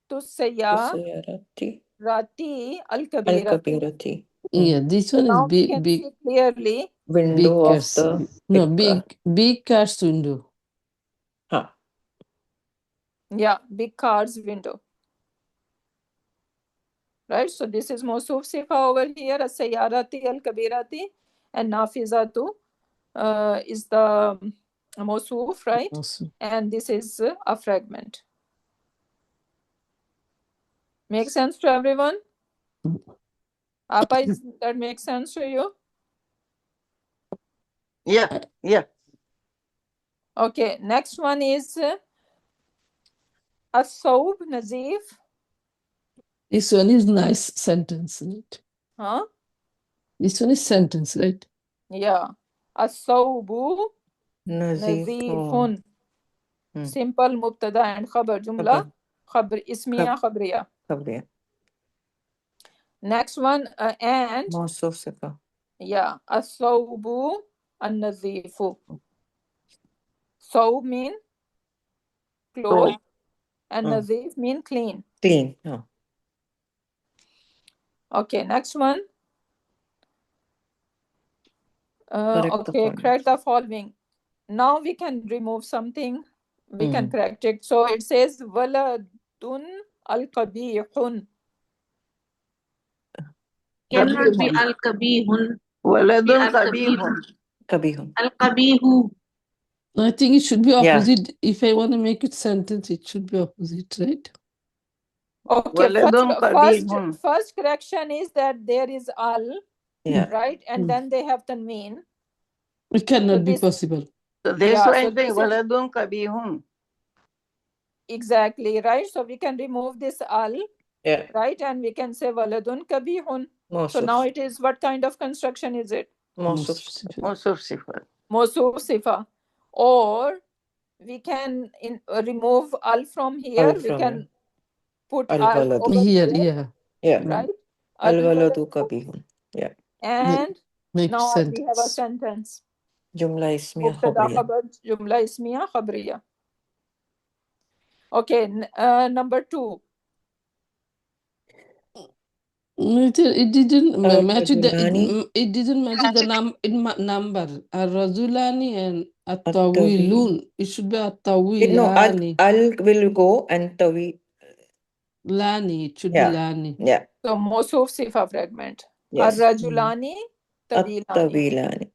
tu sayyarati Sayyarati al-kabiratu. al-kabirati. Yeah, this one is Now we big, can big, see clearly. Window big of cars. the No, big car. big cars window. Yeah, big car's window. Right, so this is Mawsuf Sifa over here, as-sayyarati al-kabirati, and nafizatu is the Mawsuf, right? Also. And this is a fragment. Make sense to everyone? Apa, is that make sense to you? Yeah, yeah. Okay, next one is as-sawb nazif. This one is nice sentence, right? Huh? This one is sentence, right? Yeah. As-sawbu Nazif. nazifun. Simple mubtada and khabar jumla. Khabar ismiya khabriya. Khabriya. Next one and Mawsuf Sifa. yeah, as-sawbu an-nazifu. Sawb mean clothes and nazif mean clean. Clean. Oh. Okay, next one. Correct the Okay, following. correct the following. Now we can remove something. We can correct it. So it says waladun al-qabihun. Cannot be al-kabihun. Waladun Al-kabihun. kabihun. Kabihun. Al-kabihu. I think it should be Yeah. opposite. If I want to make it sentence, it should be opposite, right? Okay, Waladun qabihun. first correction is that there is al, Yeah. right? And then they have tanween. It cannot So be this- possible. So this Yeah, one so is this is- waladun kabihun. Exactly, right? So we can remove this al, Yeah. right? And we can say waladun kabihun. So Mawsuf. now it is, what kind of construction is it? Mawsuf. Mawsuf Sifa. Mawsuf sifa. Or we can remove al from here. Al We from can here. put Al-waladu. al over Here, here, yeah. Yeah. right? Al-waladu Al-waladu. kabihun. Yeah. And Make now we have a sentence. sentence. Jumla ismiya Mubtada khabriya. khabar jumla ismiya khabriya. Okay, number 2. It didn't match with Ar-rajulani. it didn't match the number. Ar-rajulani and At-tawil. at-tawilun. It should be No, at-tawilani. al will go and tawi. Lani. It should be Yeah. lani. Yeah. So Mawsuf sifa fragment. Yes. Ar-rajulani tawilani. At-tawilani.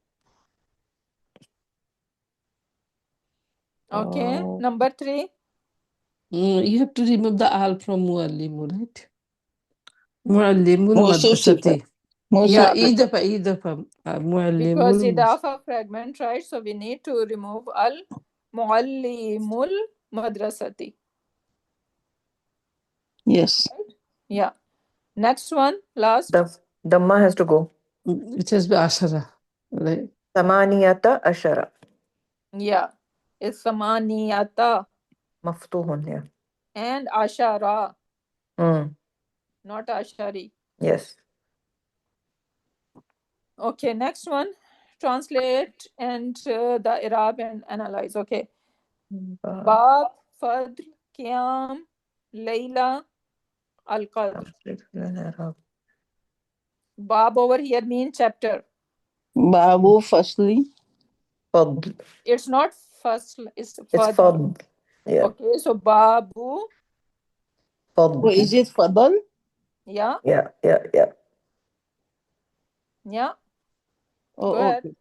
Okay, Oh. number 3. You have to remove the al from muallimu, right? Muallimul Mawsuf madrasati. Sifa. Mawsuf Yeah, Sifa. Either because muallimul. idafa fragment, right? So we need to remove al muallimul madrasati. Yes. Yeah. Next one, last. The Dhamma has to go. It has be ashara, right? Samaniyata ashara. Yeah. It's samaniyata Maftuhun. Yeah. and ashara, Mm. not ashari. Yes. Okay, next one. Translate and the Arab and analyze. Okay. Bab, Fadl, Qiyam, Layla, Al-Qadr. Bab over here means chapter. Babu Fasli. Fadl. It's not fasl, it's It's Fadl. Fadl. Yeah. Okay, so Babu, Oh, Fadl. is it Fadal? yeah, Yeah. Yeah. Yeah. yeah. Oh, Go ahead. okay.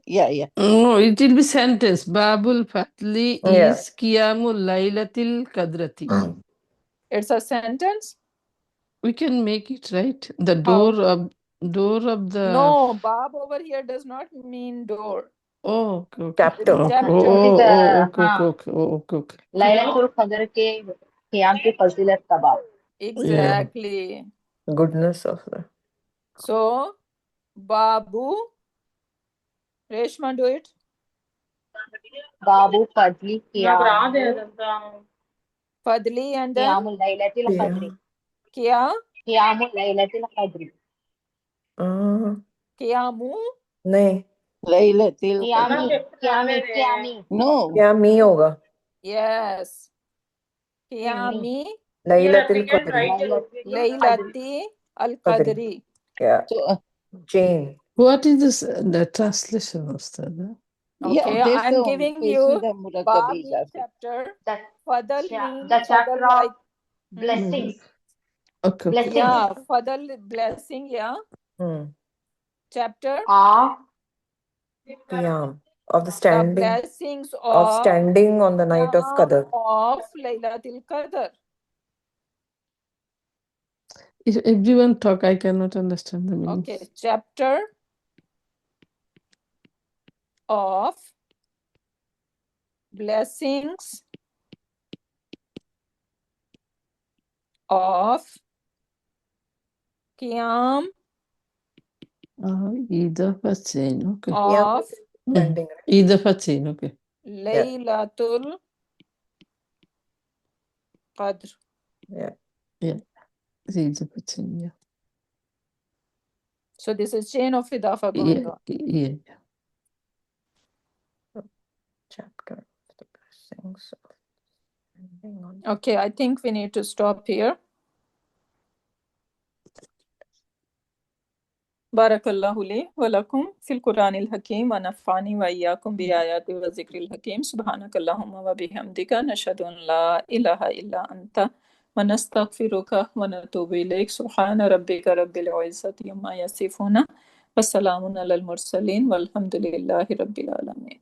Yeah, yeah. No, it will be sentence. Babul Fatli Yeah. is Qiyamul Laylatil Qadrati. It's a sentence. We can make it right. The How? door of the. No, Bab over here does not mean door. Oh, okay. Chapter. Okay. Chapter. Okay. Lailatul कद्र के क़याम की फजीलत का बाब. Exactly. Goodness of the. So, Babu, Reshma, do it. Babu Fazli Fadli and then क़यामुल लैलतिल क़द्र. Kya, क़यामुल लैलतिल क़द्र. Qiyamu, नहीं. Laylatil. क़यामी. No. क्या मी होगा? yes. Qiyami, Laylatil Qadri. Laylati, Al-Qadri. Yeah. So, Jane. What is this? The translation of that? Okay, I'm giving you Bab means chapter. That Fadal yeah, means the chapter Fadal of like blessings. Okay. Blessings yeah, Fadal blessing, yeah. Chapter of Qiyam. Of the the standing. blessings Of of standing on the night of Qiyam Qadr. of Laylatul Qadr. If everyone talk, I cannot understand the meaning. Okay, chapter of blessings of Qiyam Either Fatin, okay. Qiyam of is standing. Right? Either Fatin, okay. Laylatul Qadr. Yeah. Either Fatin, yeah. So this is chain of Idafa going on. Yeah. Chapter of the blessings of standing on. Okay, I think we need to stop here. بارك الله لي ولكم في القرآن الحكيم ونفعني وإياكم بآيات وذكر الحكيم سبحانك اللهم وبحمدك نشهد أن لا إله إلا أنت ونستغفرك ونتوب إليك سبحان ربك رب العزة عما يصفون وسلام على المرسلين والحمد لله رب العالمين.